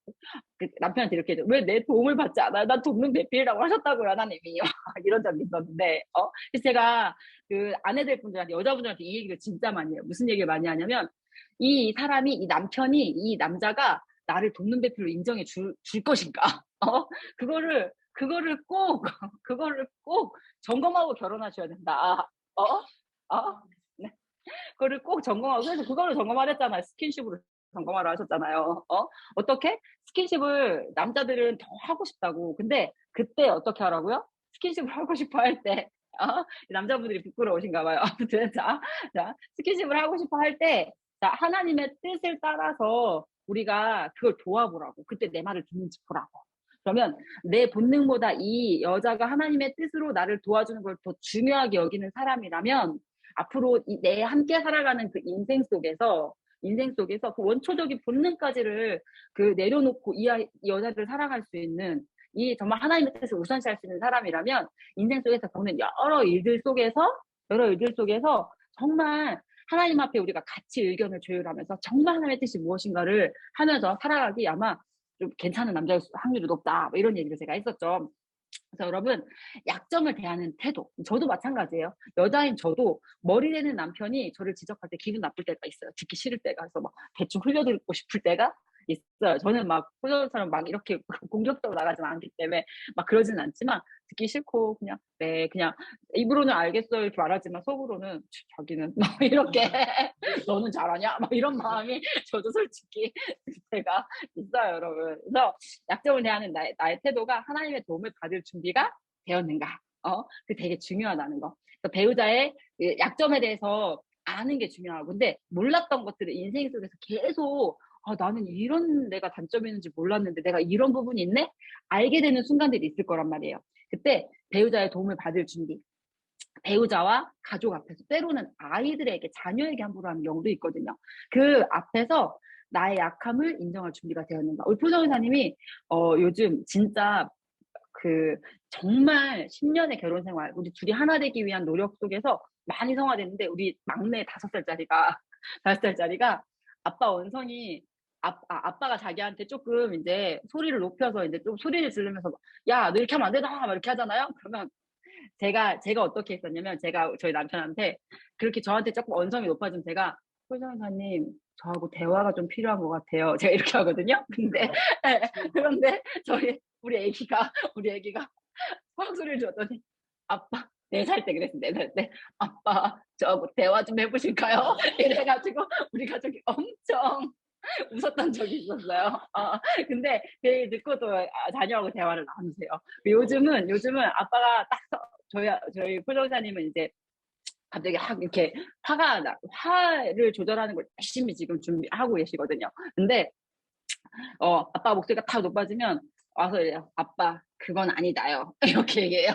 그 남편한테 이렇게 해줘. 왜 내 도움을 받지 않아요? 난 돕는 배필이라고 하셨다고요, 하나님이. 이런 적이 있었는데, 그래서 제가 그 아내들 분들한테, 여자분들한테 이 얘기를 진짜 많이 해요. 무슨 얘기를 많이 하냐면, 이 남편이, 이 남자가 나를 돕는 배필로 인정해 줄 것인가? 그거를 꼭, 그거를 꼭 점검하고 결혼하셔야 된다. 네. 그거를 꼭 점검하고, 그래서 그거를 점검하랬잖아요. 스킨십으로 점검하러 하셨잖아요. 어떻게? 스킨십을 남자들은 더 하고 싶다고. 근데 그때 어떻게 하라고요? 스킨십을 하고 싶어 할 때, 남자분들이 부끄러우신가 봐요. 아무튼, 자, 스킨십을 하고 싶어 할 때, 하나님의 뜻을 따라서 우리가 그걸 도와보라고. 그때 내 말을 듣는지 보라고. 그러면 내 본능보다 이 여자가 하나님의 뜻으로 나를 도와주는 걸 더 중요하게 여기는 사람이라면 앞으로 내 함께 살아가는 그 인생 속에서 그 원초적인 본능까지를 내려놓고 이 여자를 살아갈 수 있는 이 정말 하나님의 뜻을 우선시할 수 있는 사람이라면 인생 속에서 겪는 여러 일들 속에서 정말 하나님 앞에 우리가 같이 의견을 조율하면서 정말 하나님의 뜻이 무엇인가를 하면서 살아가기 아마 좀 괜찮은 남자일 확률이 높다. 뭐 이런 얘기를 제가 했었죠. 그래서 여러분, 약점을 대하는 태도. 저도 마찬가지예요. 여자인 저도 머리 되는 남편이 저를 지적할 때 기분 나쁠 때가 있어요. 듣기 싫을 때가. 그래서 막 대충 흘려듣고 싶을 때가 있어요. 저는 막 폴더처럼 막 이렇게 공격적으로 나가지는 않기 때문에 막 그러지는 않지만 듣기 싫고 그냥 입으로는 알겠어요 이렇게 말하지만 속으로는 자기는 뭐 이렇게 너는 잘하냐 막 이런 마음이 저도 솔직히 제가 있어요, 여러분. 그래서 약점을 대하는 나의 태도가 하나님의 도움을 받을 준비가 되었는가? 그 되게 중요하다는 거. 배우자의 약점에 대해서 아는 게 중요하고, 근데 몰랐던 것들을 인생 속에서 계속 나는 이런 내가 단점이 있는지 몰랐는데 내가 이런 부분이 있네? 알게 되는 순간들이 있을 거란 말이에요. 그때 배우자의 도움을 받을 준비. 배우자와 가족 앞에서 때로는 아이들에게 자녀에게 함부로 하는 경우도 있거든요. 그 앞에서 나의 약함을 인정할 준비가 되었는가. 우리 표정 의사님이 요즘 진짜 그 정말 10년의 결혼 생활, 우리 둘이 하나 되기 위한 노력 속에서 많이 성화됐는데 우리 막내 5살짜리가 5살짜리가 아빠 원성이 아빠가 자기한테 조금 이제 소리를 높여서 이제 좀 소리를 지르면서 야, 너 이렇게 하면 안 되다 막 이렇게 하잖아요. 그러면 제가 어떻게 했었냐면 제가 저희 남편한테 그렇게 저한테 조금 언성이 높아지면 제가 표정사님 저하고 대화가 좀 필요한 것 같아요. 제가 이렇게 하거든요. 근데 그런데 우리 애기가 확 소리를 줬더니 아빠 4살 때 그랬어. 4살 때 아빠 저하고 대화 좀 해보실까요? 이래가지고 우리 가족이 엄청 웃었던 적이 있었어요. 근데 그 듣고도 자녀하고 대화를 나누세요. 요즘은 아빠가 딱 저희 포정자님은 이제 갑자기 이렇게 화를 조절하는 걸 열심히 지금 준비하고 계시거든요. 근데 아빠 목소리가 탁 높아지면 와서 이래요. 아빠 그건 아니다요. 이렇게 얘기해요.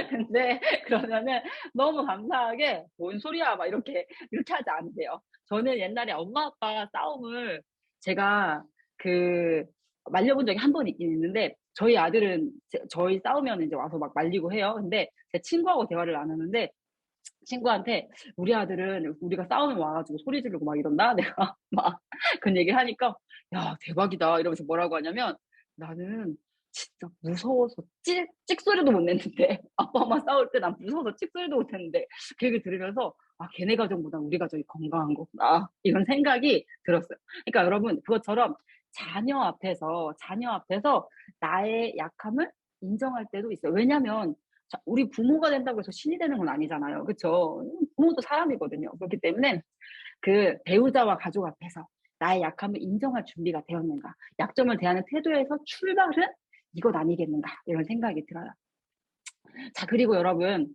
근데 그러면은 너무 감사하게 뭔 소리야 막 이렇게 하지 않으세요. 저는 옛날에 엄마 아빠 싸움을 제가 그 말려본 적이 한 번 있긴 있는데 저희 아들은 저희 싸우면 이제 와서 막 말리고 해요. 근데 제 친구하고 대화를 나누는데 친구한테 우리 아들은 우리가 싸우면 와가지고 소리 지르고 막 이런다. 내가 막 그런 얘기를 하니까 야 대박이다 이러면서 뭐라고 하냐면 나는 진짜 무서워서 찍소리도 못 냈는데 아빠 엄마 싸울 때 난 무서워서 찍소리도 못 했는데 그 얘기 들으면서 아 걔네 가정보다 우리 가정이 건강한 거구나 이런 생각이 들었어요. 그러니까 여러분 그것처럼 자녀 앞에서 나의 약함을 인정할 때도 있어요. 왜냐면 우리 부모가 된다고 해서 신이 되는 건 아니잖아요. 그렇죠? 부모도 사람이거든요. 그렇기 때문에 그 배우자와 가족 앞에서 나의 약함을 인정할 준비가 되었는가. 약점을 대하는 태도에서 출발은 이것 아니겠는가. 이런 생각이 들어요. 자, 그리고 여러분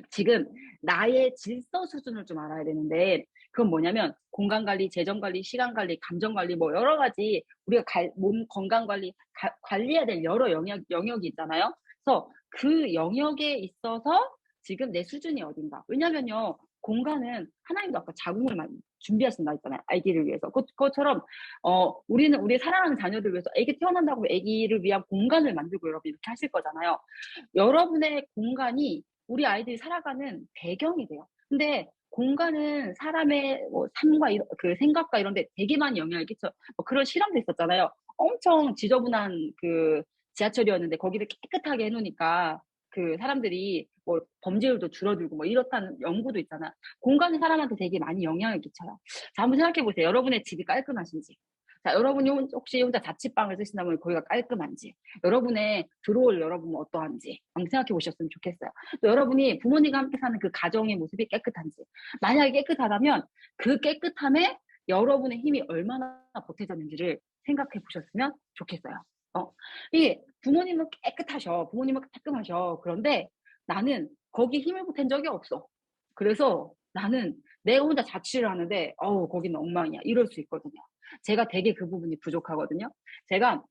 지금 나의 질서 수준을 좀 알아야 되는데 그건 뭐냐면 공간관리, 재정관리, 시간관리, 감정관리 뭐 여러 가지 우리가 몸 건강관리 관리해야 될 여러 영역이 있잖아요. 그래서 그 영역에 있어서 지금 내 수준이 어딘가. 왜냐면요. 공간은 하나님도 아까 자궁을 준비하신다 했잖아요. 아기를 위해서. 그것처럼 우리는 우리 사랑하는 자녀들 위해서 아기 태어난다고 아기를 위한 공간을 만들고 여러분 이렇게 하실 거잖아요. 여러분의 공간이 우리 아이들이 살아가는 배경이 돼요. 근데 공간은 사람의 삶과 그 생각과 이런 데 되게 많이 영향을 끼쳐. 그런 실험도 있었잖아요. 엄청 지저분한 그 지하철이었는데 거기를 깨끗하게 해놓으니까 그 사람들이 범죄율도 줄어들고 이렇다는 연구도 있잖아. 공간이 사람한테 되게 많이 영향을 끼쳐요. 자, 한번 생각해 보세요. 여러분의 집이 깔끔하신지. 자, 여러분이 혹시 혼자 자취방을 쓰신다면 거기가 깔끔한지. 여러분의 들어올 여러분은 어떠한지 한번 생각해 보셨으면 좋겠어요. 또 여러분이 부모님과 함께 사는 그 가정의 모습이 깨끗한지. 만약에 깨끗하다면 그 깨끗함에 여러분의 힘이 얼마나 보태졌는지를 생각해 보셨으면 좋겠어요. 이 부모님은 깨끗하셔. 부모님은 깔끔하셔. 그런데 나는 거기 힘을 보탠 적이 없어. 그래서 나는 내가 혼자 자취를 하는데 거기는 엉망이야. 이럴 수 있거든요. 제가 되게 그 부분이 부족하거든요. 제가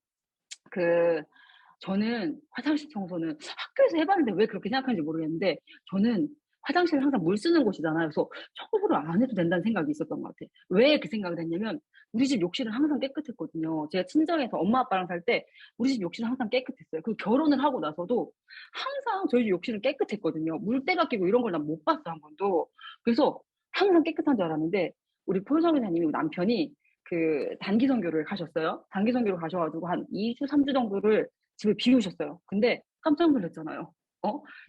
저는 화장실 청소는 학교에서 해봤는데 왜 그렇게 생각하는지 모르겠는데 저는 화장실은 항상 물 쓰는 곳이잖아요. 그래서 청소를 안 해도 된다는 생각이 있었던 것 같아요. 왜 그 생각을 했냐면 우리 집 욕실은 항상 깨끗했거든요. 제가 친정에서 엄마 아빠랑 살 때 우리 집 욕실은 항상 깨끗했어요. 그 결혼을 하고 나서도 항상 저희 집 욕실은 깨끗했거든요. 물때가 끼고 이런 걸 난 못 봤어 한 번도. 그래서 항상 깨끗한 줄 알았는데 우리 폴성이사님이 남편이 그 단기 선교를 가셨어요. 단기 선교를 가셔가지고 한 2주, 3주 정도를 집을 비우셨어요. 근데 깜짝 놀랐잖아요.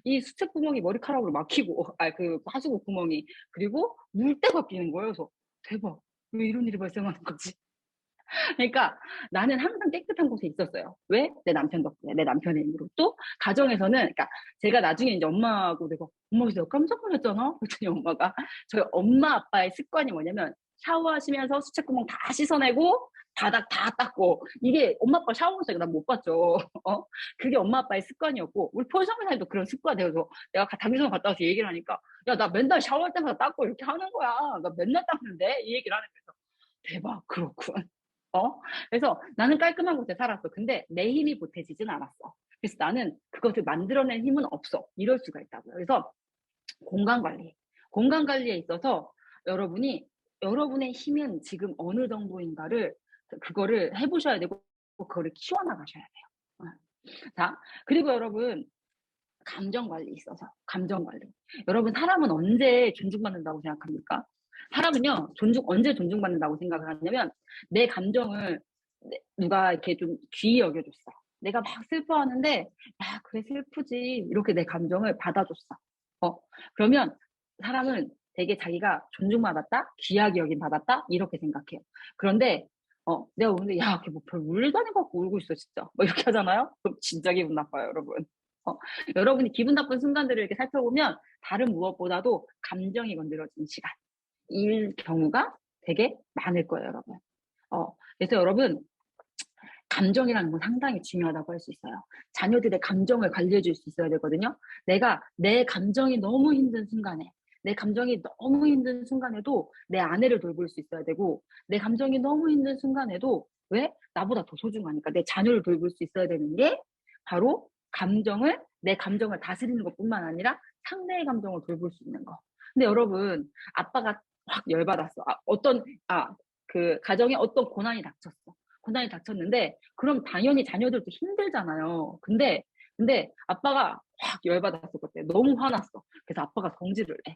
이 수채 구멍이 머리카락으로 막히고, 그 하수구 구멍이 그리고 물때가 끼는 거예요. 그래서 대박. 왜 이런 일이 발생하는 거지? 그러니까 나는 항상 깨끗한 곳에 있었어요. 왜? 내 남편 덕분에, 내 남편의 힘으로. 또 가정에서는, 그러니까 제가 나중에 이제 엄마하고 엄마 내가 깜짝 놀랐잖아. 그랬더니 엄마가 저희 엄마 아빠의 습관이 뭐냐면 샤워하시면서 수채구멍 다 씻어내고 바닥 다 닦고 이게 엄마 아빠 샤워하면서 난 못 봤죠. 그게 엄마 아빠의 습관이었고 우리 폴성사님도 그런 습관이 되어서 내가 당기선 갔다 와서 얘기를 하니까 야 나 맨날 샤워할 때마다 닦고 이렇게 하는 거야. 나 맨날 닦는데 이 얘기를 하는 거예요. 대박 그렇군. 그래서 나는 깔끔한 곳에 살았어. 근데 내 힘이 보태지진 않았어. 그래서 나는 그것을 만들어낼 힘은 없어. 이럴 수가 있다고요. 그래서 공간 관리. 공간 관리에 있어서 여러분의 힘은 지금 어느 정도인가를 그거를 해 보셔야 되고 그거를 키워 나가셔야 돼요. 자, 그리고 여러분 감정 관리에 있어서 감정 관리. 여러분 사람은 언제 존중받는다고 생각합니까? 사람은요, 언제 존중받는다고 생각을 하냐면 내 감정을 누가 이렇게 좀 귀히 여겨줬어. 내가 막 슬퍼하는데 야, 그래 슬프지. 이렇게 내 감정을 받아줬어. 그러면 사람은 되게 자기가 존중받았다, 귀하게 여김 받았다 이렇게 생각해요. 그런데 내가 오는데 야, 걔 뭐 별 울도 아닌 것 같고 울고 있어 진짜. 뭐 이렇게 하잖아요. 그럼 진짜 기분 나빠요, 여러분. 여러분이 기분 나쁜 순간들을 이렇게 살펴보면 다른 무엇보다도 감정이 건드려진 시간, 일 경우가 되게 많을 거예요, 여러분. 그래서 여러분 감정이라는 건 상당히 중요하다고 할 수 있어요. 자녀들의 감정을 관리해 줄 수 있어야 되거든요. 내가 내 감정이 너무 힘든 순간에 내 감정이 너무 힘든 순간에도 내 아내를 돌볼 수 있어야 되고 내 감정이 너무 힘든 순간에도 왜? 나보다 더 소중하니까 내 자녀를 돌볼 수 있어야 되는 게 바로 내 감정을 다스리는 것뿐만 아니라 상대의 감정을 돌볼 수 있는 거. 근데 여러분 아빠가 확 열받았어. 그 가정에 어떤 고난이 닥쳤는데 그럼 당연히 자녀들도 힘들잖아요. 근데 아빠가 확 열받았어. 그때 너무 화났어. 그래서 아빠가 성질을 내.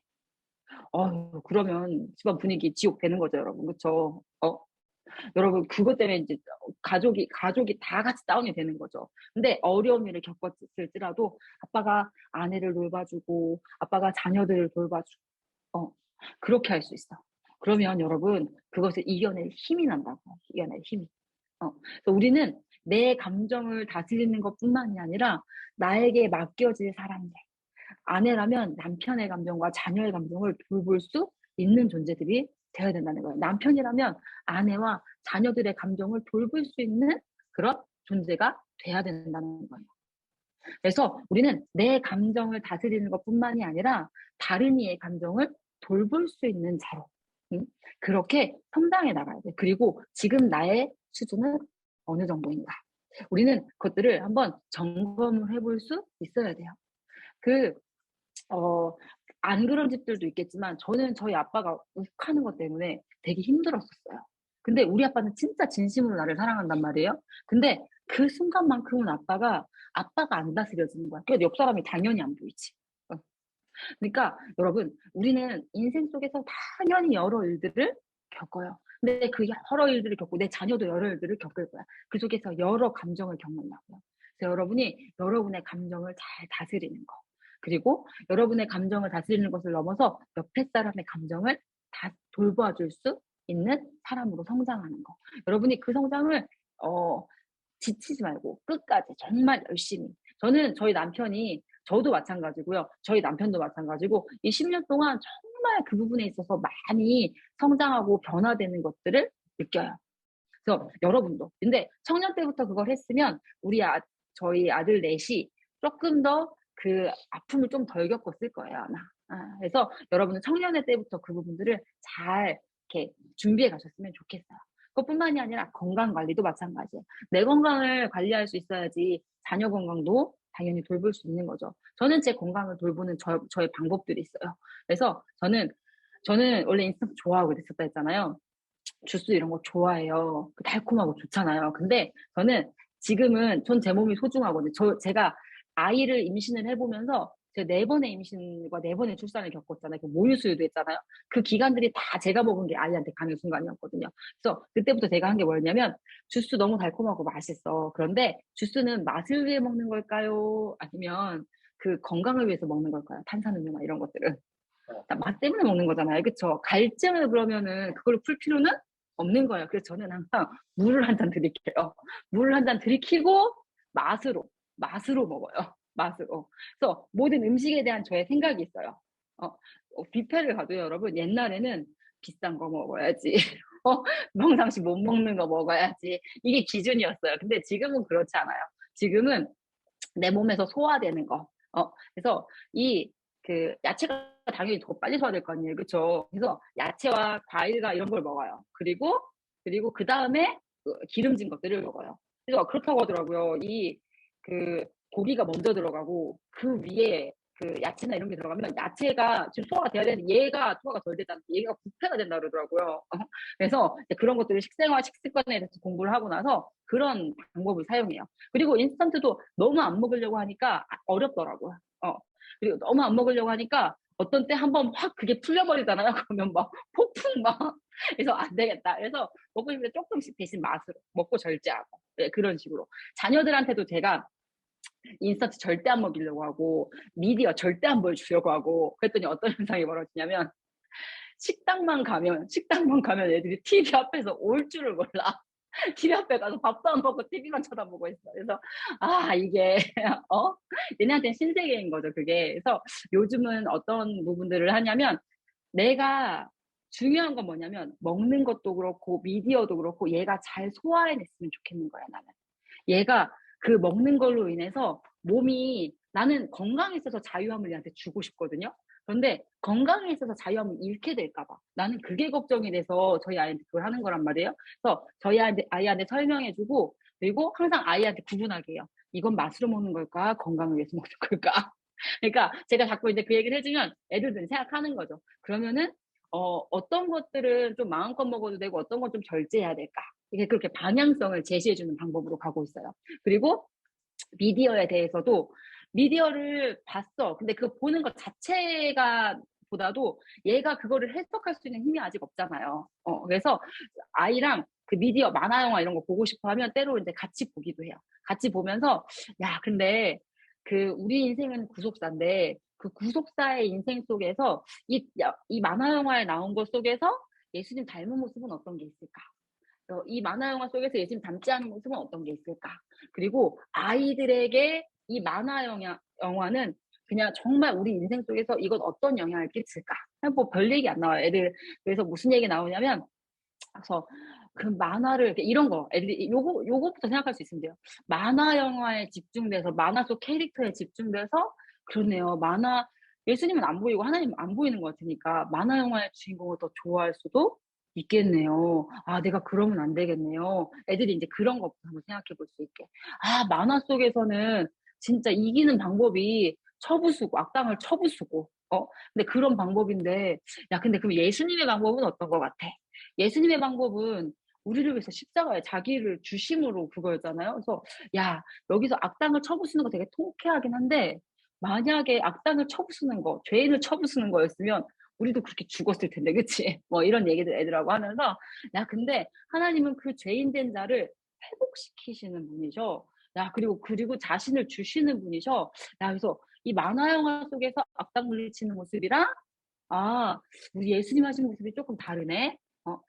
그러면 집안 분위기 지옥 되는 거죠, 여러분. 그쵸? 여러분 그것 때문에 이제 가족이 다 같이 다운이 되는 거죠. 근데 어려운 일을 겪었을지라도 아빠가 아내를 돌봐주고 아빠가 자녀들을 돌봐주고 그렇게 할 수 있어. 그러면 여러분 그것을 이겨낼 힘이 난다고. 이겨낼 힘이. 그래서 우리는 내 감정을 다스리는 것뿐만이 아니라 나에게 맡겨질 사람들, 아내라면 남편의 감정과 자녀의 감정을 돌볼 수 있는 존재들이 되어야 된다는 거예요. 남편이라면 아내와 자녀들의 감정을 돌볼 수 있는 그런 존재가 돼야 된다는 거예요. 그래서 우리는 내 감정을 다스리는 것뿐만이 아니라 다른 이의 감정을 돌볼 수 있는 자로 그렇게 성장해 나가야 돼. 그리고 지금 나의 수준은 어느 정도인가. 우리는 그것들을 한번 점검을 해볼 수 있어야 돼요. 안 그런 집들도 있겠지만 저는 저희 아빠가 욱하는 것 때문에 되게 힘들었었어요. 근데 우리 아빠는 진짜 진심으로 나를 사랑한단 말이에요. 근데 그 순간만큼은 아빠가 안 다스려지는 거야. 그래서 옆 사람이 당연히 안 보이지. 그러니까 여러분 우리는 인생 속에서 당연히 여러 일들을 겪어요. 근데 그 여러 일들을 겪고 내 자녀도 여러 일들을 겪을 거야. 그 속에서 여러 감정을 겪는다고요. 그래서 여러분이 여러분의 감정을 잘 다스리는 거. 그리고 여러분의 감정을 다스리는 것을 넘어서 옆에 사람의 감정을 다 돌봐줄 수 있는 사람으로 성장하는 거. 여러분이 그 성장을 지치지 말고 끝까지 정말 열심히. 저는 저도 마찬가지고요. 저희 남편도 마찬가지고 이 10년 동안 정말 그 부분에 있어서 많이 성장하고 변화되는 것들을 느껴요. 그래서 여러분도. 근데 청년 때부터 그걸 했으면 저희 아들 넷이 조금 더 그 아픔을 좀 덜 겪었을 거예요, 아마. 그래서 여러분은 청년의 때부터 그 부분들을 잘 이렇게 준비해 가셨으면 좋겠어요. 그것뿐만이 아니라 건강 관리도 마찬가지예요. 내 건강을 관리할 수 있어야지 자녀 건강도 당연히 돌볼 수 있는 거죠. 저는 제 건강을 돌보는 저의 방법들이 있어요. 그래서 저는 원래 인스턴트 좋아하고 그랬었다 했잖아요. 주스 이런 거 좋아해요. 달콤하고 좋잖아요. 근데 지금은 제 몸이 소중하거든요. 제가 아이를 임신을 해보면서 제가 4번의 임신과 4번의 출산을 겪었잖아요. 그 모유수유도 했잖아요. 그 기간들이 다 제가 먹은 게 아이한테 가는 순간이었거든요. 그래서 그때부터 제가 한 게 뭐였냐면 주스 너무 달콤하고 맛있어. 그런데 주스는 맛을 위해 먹는 걸까요? 아니면 그 건강을 위해서 먹는 걸까요? 탄산음료나 이런 것들은. 맛 때문에 먹는 거잖아요. 그쵸? 갈증을 그러면은 그걸 풀 필요는 없는 거예요. 그래서 저는 항상 물을 한 잔 들이켜요. 물을 한 잔 들이키고 맛으로 먹어요. 맛으로. 그래서 모든 음식에 대한 저의 생각이 있어요. 뷔페를 가도 여러분 옛날에는 비싼 거 먹어야지. 평상시 못 먹는 거 먹어야지. 이게 기준이었어요. 근데 지금은 그렇지 않아요. 지금은 내 몸에서 소화되는 거. 그래서 야채가 당연히 더 빨리 소화될 거 아니에요. 그쵸? 그래서 야채와 과일과 이런 걸 먹어요. 그리고 그 다음에 기름진 것들을 먹어요. 그래서 그렇다고 하더라고요. 고기가 먼저 들어가고 그 위에 그 야채나 이런 게 들어가면 야채가 지금 소화가 돼야 되는데 얘가 소화가 덜 되잖아. 얘가 부패가 된다 그러더라고요. 그래서 이제 그런 것들을 식생활, 식습관에 대해서 공부를 하고 나서 그런 방법을 사용해요. 그리고 인스턴트도 너무 안 먹으려고 하니까 어렵더라고요. 그리고 너무 안 먹으려고 하니까 어떤 때 한번 확 그게 풀려버리잖아요. 그러면 막 폭풍 막 그래서 안 되겠다. 그래서 먹고 싶을 때 조금씩 대신 맛으로 먹고 절제하고 네, 그런 식으로 자녀들한테도 제가 인스턴트 절대 안 먹이려고 하고 미디어 절대 안 보여주려고 하고 그랬더니 어떤 현상이 벌어지냐면 식당만 가면 애들이 TV 앞에서 올 줄을 몰라. TV 앞에 가서 밥도 안 먹고 TV만 쳐다보고 있어. 그래서 이게 얘네한테는 신세계인 거죠 그게. 그래서 요즘은 어떤 부분들을 하냐면 내가 중요한 건 뭐냐면 먹는 것도 그렇고 미디어도 그렇고 얘가 잘 소화해냈으면 좋겠는 거야 나는. 얘가 그 먹는 걸로 인해서 몸이 나는 건강에 있어서 자유함을 얘한테 주고 싶거든요. 그런데 건강에 있어서 자유함을 잃게 될까 봐. 나는 그게 걱정이 돼서 저희 아이한테 그걸 하는 거란 말이에요. 그래서 저희 아이한테 설명해주고 그리고 항상 아이한테 구분하게 해요. 이건 맛으로 먹는 걸까? 건강을 위해서 먹는 걸까? 그러니까 제가 자꾸 이제 그 얘기를 해주면 애들은 생각하는 거죠. 그러면은 어떤 것들은 좀 마음껏 먹어도 되고 어떤 건 좀 절제해야 될까? 이게 그렇게 방향성을 제시해주는 방법으로 가고 있어요. 그리고 미디어에 대해서도 미디어를 봤어. 근데 그 보는 것 자체가 보다도 얘가 그거를 해석할 수 있는 힘이 아직 없잖아요. 그래서 아이랑 그 미디어, 만화 영화 이런 거 보고 싶어 하면 때로 이제 같이 보기도 해요. 같이 보면서 야, 근데 그 우리 인생은 구속사인데 그 구속사의 인생 속에서 이 만화 영화에 나온 것 속에서 예수님 닮은 모습은 어떤 게 있을까? 이 만화 영화 속에서 예수님 닮지 않은 모습은 어떤 게 있을까? 그리고 아이들에게 이 만화 영화는 그냥 정말 우리 인생 속에서 이건 어떤 영향을 끼칠까? 뭐 별 얘기 안 나와요. 애들 그래서 무슨 얘기 나오냐면 그래서 그 만화를 이런 거 애들이 요거부터 생각할 수 있으면 돼요. 만화 영화에 집중돼서 만화 속 캐릭터에 집중돼서 그러네요. 만화 예수님은 안 보이고 하나님은 안 보이는 것 같으니까 만화 영화의 주인공을 더 좋아할 수도 있겠네요. 내가 그러면 안 되겠네요. 애들이 이제 그런 것부터 한번 생각해 볼 수 있게. 만화 속에서는 진짜 이기는 방법이 처부수고 악당을 처부수고 근데 그런 방법인데 야 근데 그럼 예수님의 방법은 어떤 것 같아? 예수님의 방법은 우리를 위해서 십자가에 자기를 주심으로 그거였잖아요. 그래서 야 여기서 악당을 쳐부수는 거 되게 통쾌하긴 한데 만약에 악당을 쳐부수는 거, 죄인을 쳐부수는 거였으면 우리도 그렇게 죽었을 텐데, 그치? 뭐 이런 얘기들 애들하고 하면서 야 근데 하나님은 그 죄인된 자를 회복시키시는 분이죠. 야 그리고 자신을 주시는 분이죠. 야 그래서 이 만화 영화 속에서 악당 물리치는 모습이랑 우리 예수님 하신 모습이 조금 다르네.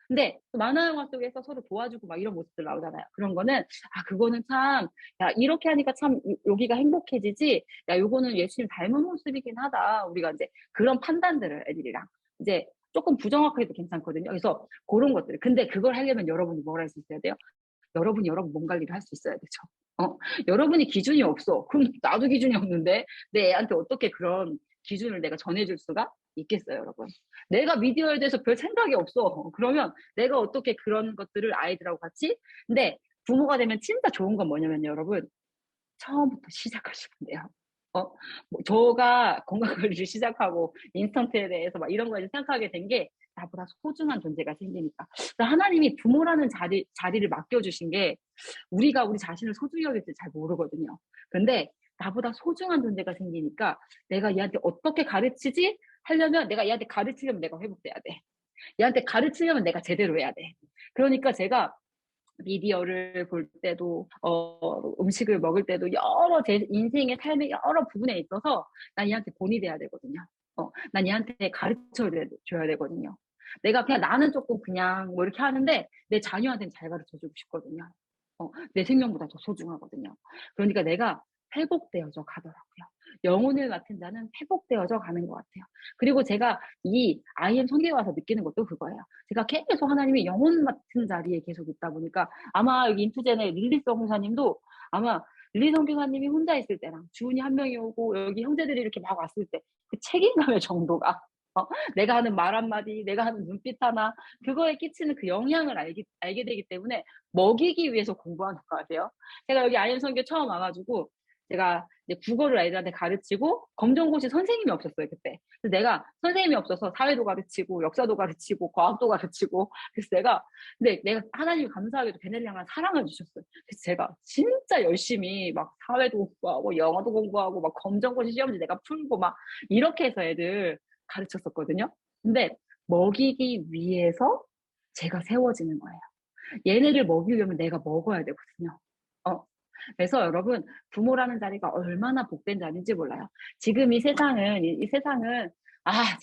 근데 만화 영화 속에서 서로 도와주고 막 이런 모습들 나오잖아요. 그런 거는 그거는 참 야 이렇게 하니까 참 여기가 행복해지지. 야 요거는 예수님 닮은 모습이긴 하다. 우리가 이제 그런 판단들을 애들이랑 이제 조금 부정확해도 괜찮거든요. 그래서 그런 것들. 근데 그걸 하려면 여러분이 뭘 할 수 있어야 돼요? 여러분이 여러분 몸 관리를 할 수 있어야 되죠. 여러분이 기준이 없어. 그럼 나도 기준이 없는데 내 애한테 어떻게 그런 기준을 내가 전해줄 수가 있겠어요, 여러분. 내가 미디어에 대해서 별 생각이 없어. 그러면 내가 어떻게 그런 것들을 아이들하고 같이 근데 부모가 되면 진짜 좋은 건 뭐냐면요, 여러분. 처음부터 시작하시면 돼요. 저가 건강관리를 시작하고 인스턴트에 대해서 막 이런 걸 생각하게 된 게 나보다 소중한 존재가 생기니까. 하나님이 부모라는 자리를 맡겨주신 게 우리가 우리 자신을 소중히 여길지 잘 모르거든요. 근데 나보다 소중한 존재가 생기니까 내가 얘한테 어떻게 가르치지? 하려면 내가 얘한테 가르치려면 내가 회복돼야 돼. 얘한테 가르치려면 내가 제대로 해야 돼. 그러니까 제가 미디어를 볼 때도 음식을 먹을 때도 여러 제 인생의 삶의 여러 부분에 있어서 난 얘한테 본이 돼야 되거든요. 난 얘한테 가르쳐 줘야 되거든요. 내가 그냥 나는 조금 그냥 뭐 이렇게 하는데 내 자녀한테는 잘 가르쳐 주고 싶거든요. 내 생명보다 더 소중하거든요. 그러니까 내가 회복되어져 가더라고요. 영혼을 맡은 자는 회복되어져 가는 것 같아요. 그리고 제가 이 IM 성경에 와서 느끼는 것도 그거예요. 제가 계속 하나님이 영혼 맡은 자리에 계속 있다 보니까 아마 여기 인투젠의 릴리 선교사님도 아마 릴리 선교사님이 혼자 있을 때랑 주은이 한 명이 오고 여기 형제들이 이렇게 막 왔을 때 그 책임감의 정도가 내가 하는 말 한마디, 내가 하는 눈빛 하나 그거에 끼치는 그 영향을 알게 되기 때문에 먹이기 위해서 공부하는 거 같아요. 제가 여기 IM 선교 처음 와가지고 제가 이제 국어를 애들한테 가르치고 검정고시 선생님이 없었어요, 그때. 그래서 내가 선생님이 없어서 사회도 가르치고 역사도 가르치고 과학도 가르치고 그래서 근데 내가 하나님이 감사하게도 걔네를 향한 사랑을 주셨어요. 그래서 제가 진짜 열심히 막 사회도 공부하고 영어도 공부하고 막 검정고시 시험지 내가 풀고 막 이렇게 해서 애들 가르쳤었거든요. 근데 먹이기 위해서 제가 세워지는 거예요. 얘네를 먹이려면 내가 먹어야 되거든요. 그래서 여러분 부모라는 자리가 얼마나 복된 자리인지 몰라요. 지금 이 세상은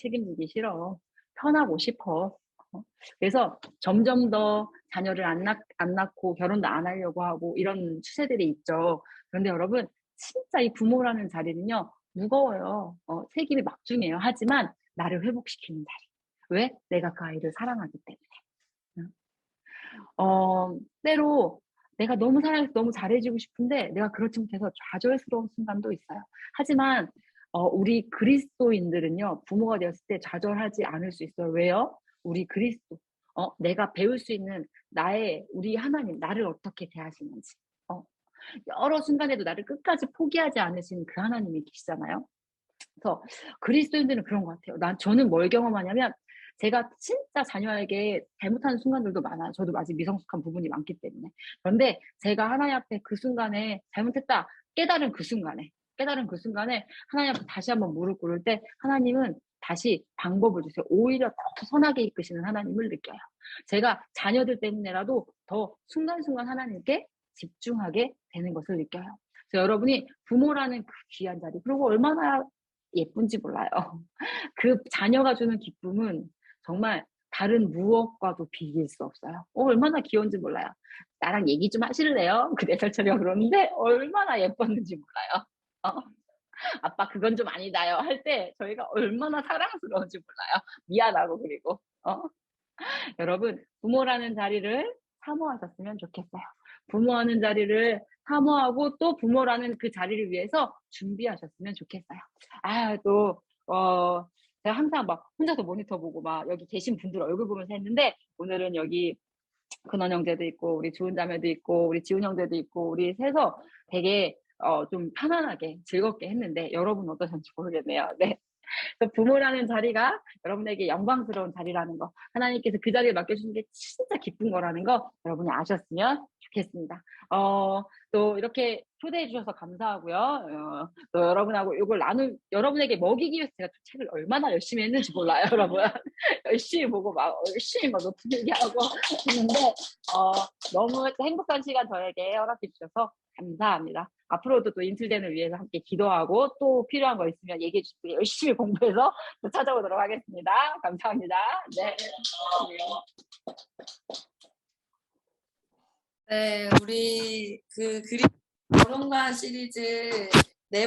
책임지기 싫어. 편하고 싶어. 그래서 점점 더 자녀를 안 낳고 결혼도 안 하려고 하고 이런 추세들이 있죠. 그런데 여러분 진짜 이 부모라는 자리는요 무거워요. 책임이 막중해요. 하지만 나를 회복시키는 자리. 왜? 내가 그 아이를 사랑하기 때문에. 때로 내가 너무 사랑해서 너무 잘해주고 싶은데 내가 그렇지 못해서 좌절스러운 순간도 있어요. 하지만 우리 그리스도인들은요 부모가 되었을 때 좌절하지 않을 수 있어요. 왜요? 우리 그리스도 내가 배울 수 있는 우리 하나님 나를 어떻게 대하시는지 여러 순간에도 나를 끝까지 포기하지 않으신 그 하나님이 계시잖아요. 그래서 그리스도인들은 그런 것 같아요. 저는 뭘 경험하냐면 제가 진짜 자녀에게 잘못하는 순간들도 많아요. 저도 아직 미성숙한 부분이 많기 때문에. 그런데 제가 하나님 앞에 그 순간에 잘못했다 깨달은 그 순간에 하나님 앞에 다시 한번 무릎 꿇을 때 하나님은 다시 방법을 주세요. 오히려 더 선하게 이끄시는 하나님을 느껴요. 제가 자녀들 때문에라도 더 순간순간 하나님께 집중하게 되는 것을 느껴요. 그래서 여러분이 부모라는 그 귀한 자리 그리고 얼마나 예쁜지 몰라요. 그 자녀가 주는 기쁨은 정말 다른 무엇과도 비길 수 없어요. 얼마나 귀여운지 몰라요. 나랑 얘기 좀 하실래요? 그 4살짜리가 그러는데 얼마나 예뻤는지 몰라요. 아빠 그건 좀 아니다요 할 때 저희가 얼마나 사랑스러운지 몰라요. 미안하고 그리고 여러분 부모라는 자리를 사모하셨으면 좋겠어요. 부모하는 자리를 사모하고 또 부모라는 그 자리를 위해서 준비하셨으면 좋겠어요. 제가 항상 막 혼자서 모니터 보고 막 여기 계신 분들 얼굴 보면서 했는데 오늘은 여기 근원 형제도 있고 우리 주은 자매도 있고 우리 지훈 형제도 있고 우리 세서 되게 좀 편안하게 즐겁게 했는데 여러분 어떠셨는지 모르겠네요. 네. 부모라는 자리가 여러분에게 영광스러운 자리라는 거 하나님께서 그 자리를 맡겨주신 게 진짜 기쁜 거라는 거 여러분이 아셨으면 좋겠습니다. 또 이렇게 초대해 주셔서 감사하고요. 또 여러분하고 이걸 여러분에게 먹이기 위해서 제가 책을 얼마나 열심히 했는지 몰라요. 여러분 열심히 보고 막 열심히 막 노트 필기하고 했는데 너무 행복한 시간 저에게 허락해 주셔서 감사합니다. 앞으로도 또 인틀덴을 위해서 함께 기도하고 또 필요한 거 있으면 얘기해 주시고 열심히 공부해서 또 찾아오도록 하겠습니다. 감사합니다. 네. 네, 우리 그 그림 결혼관 시리즈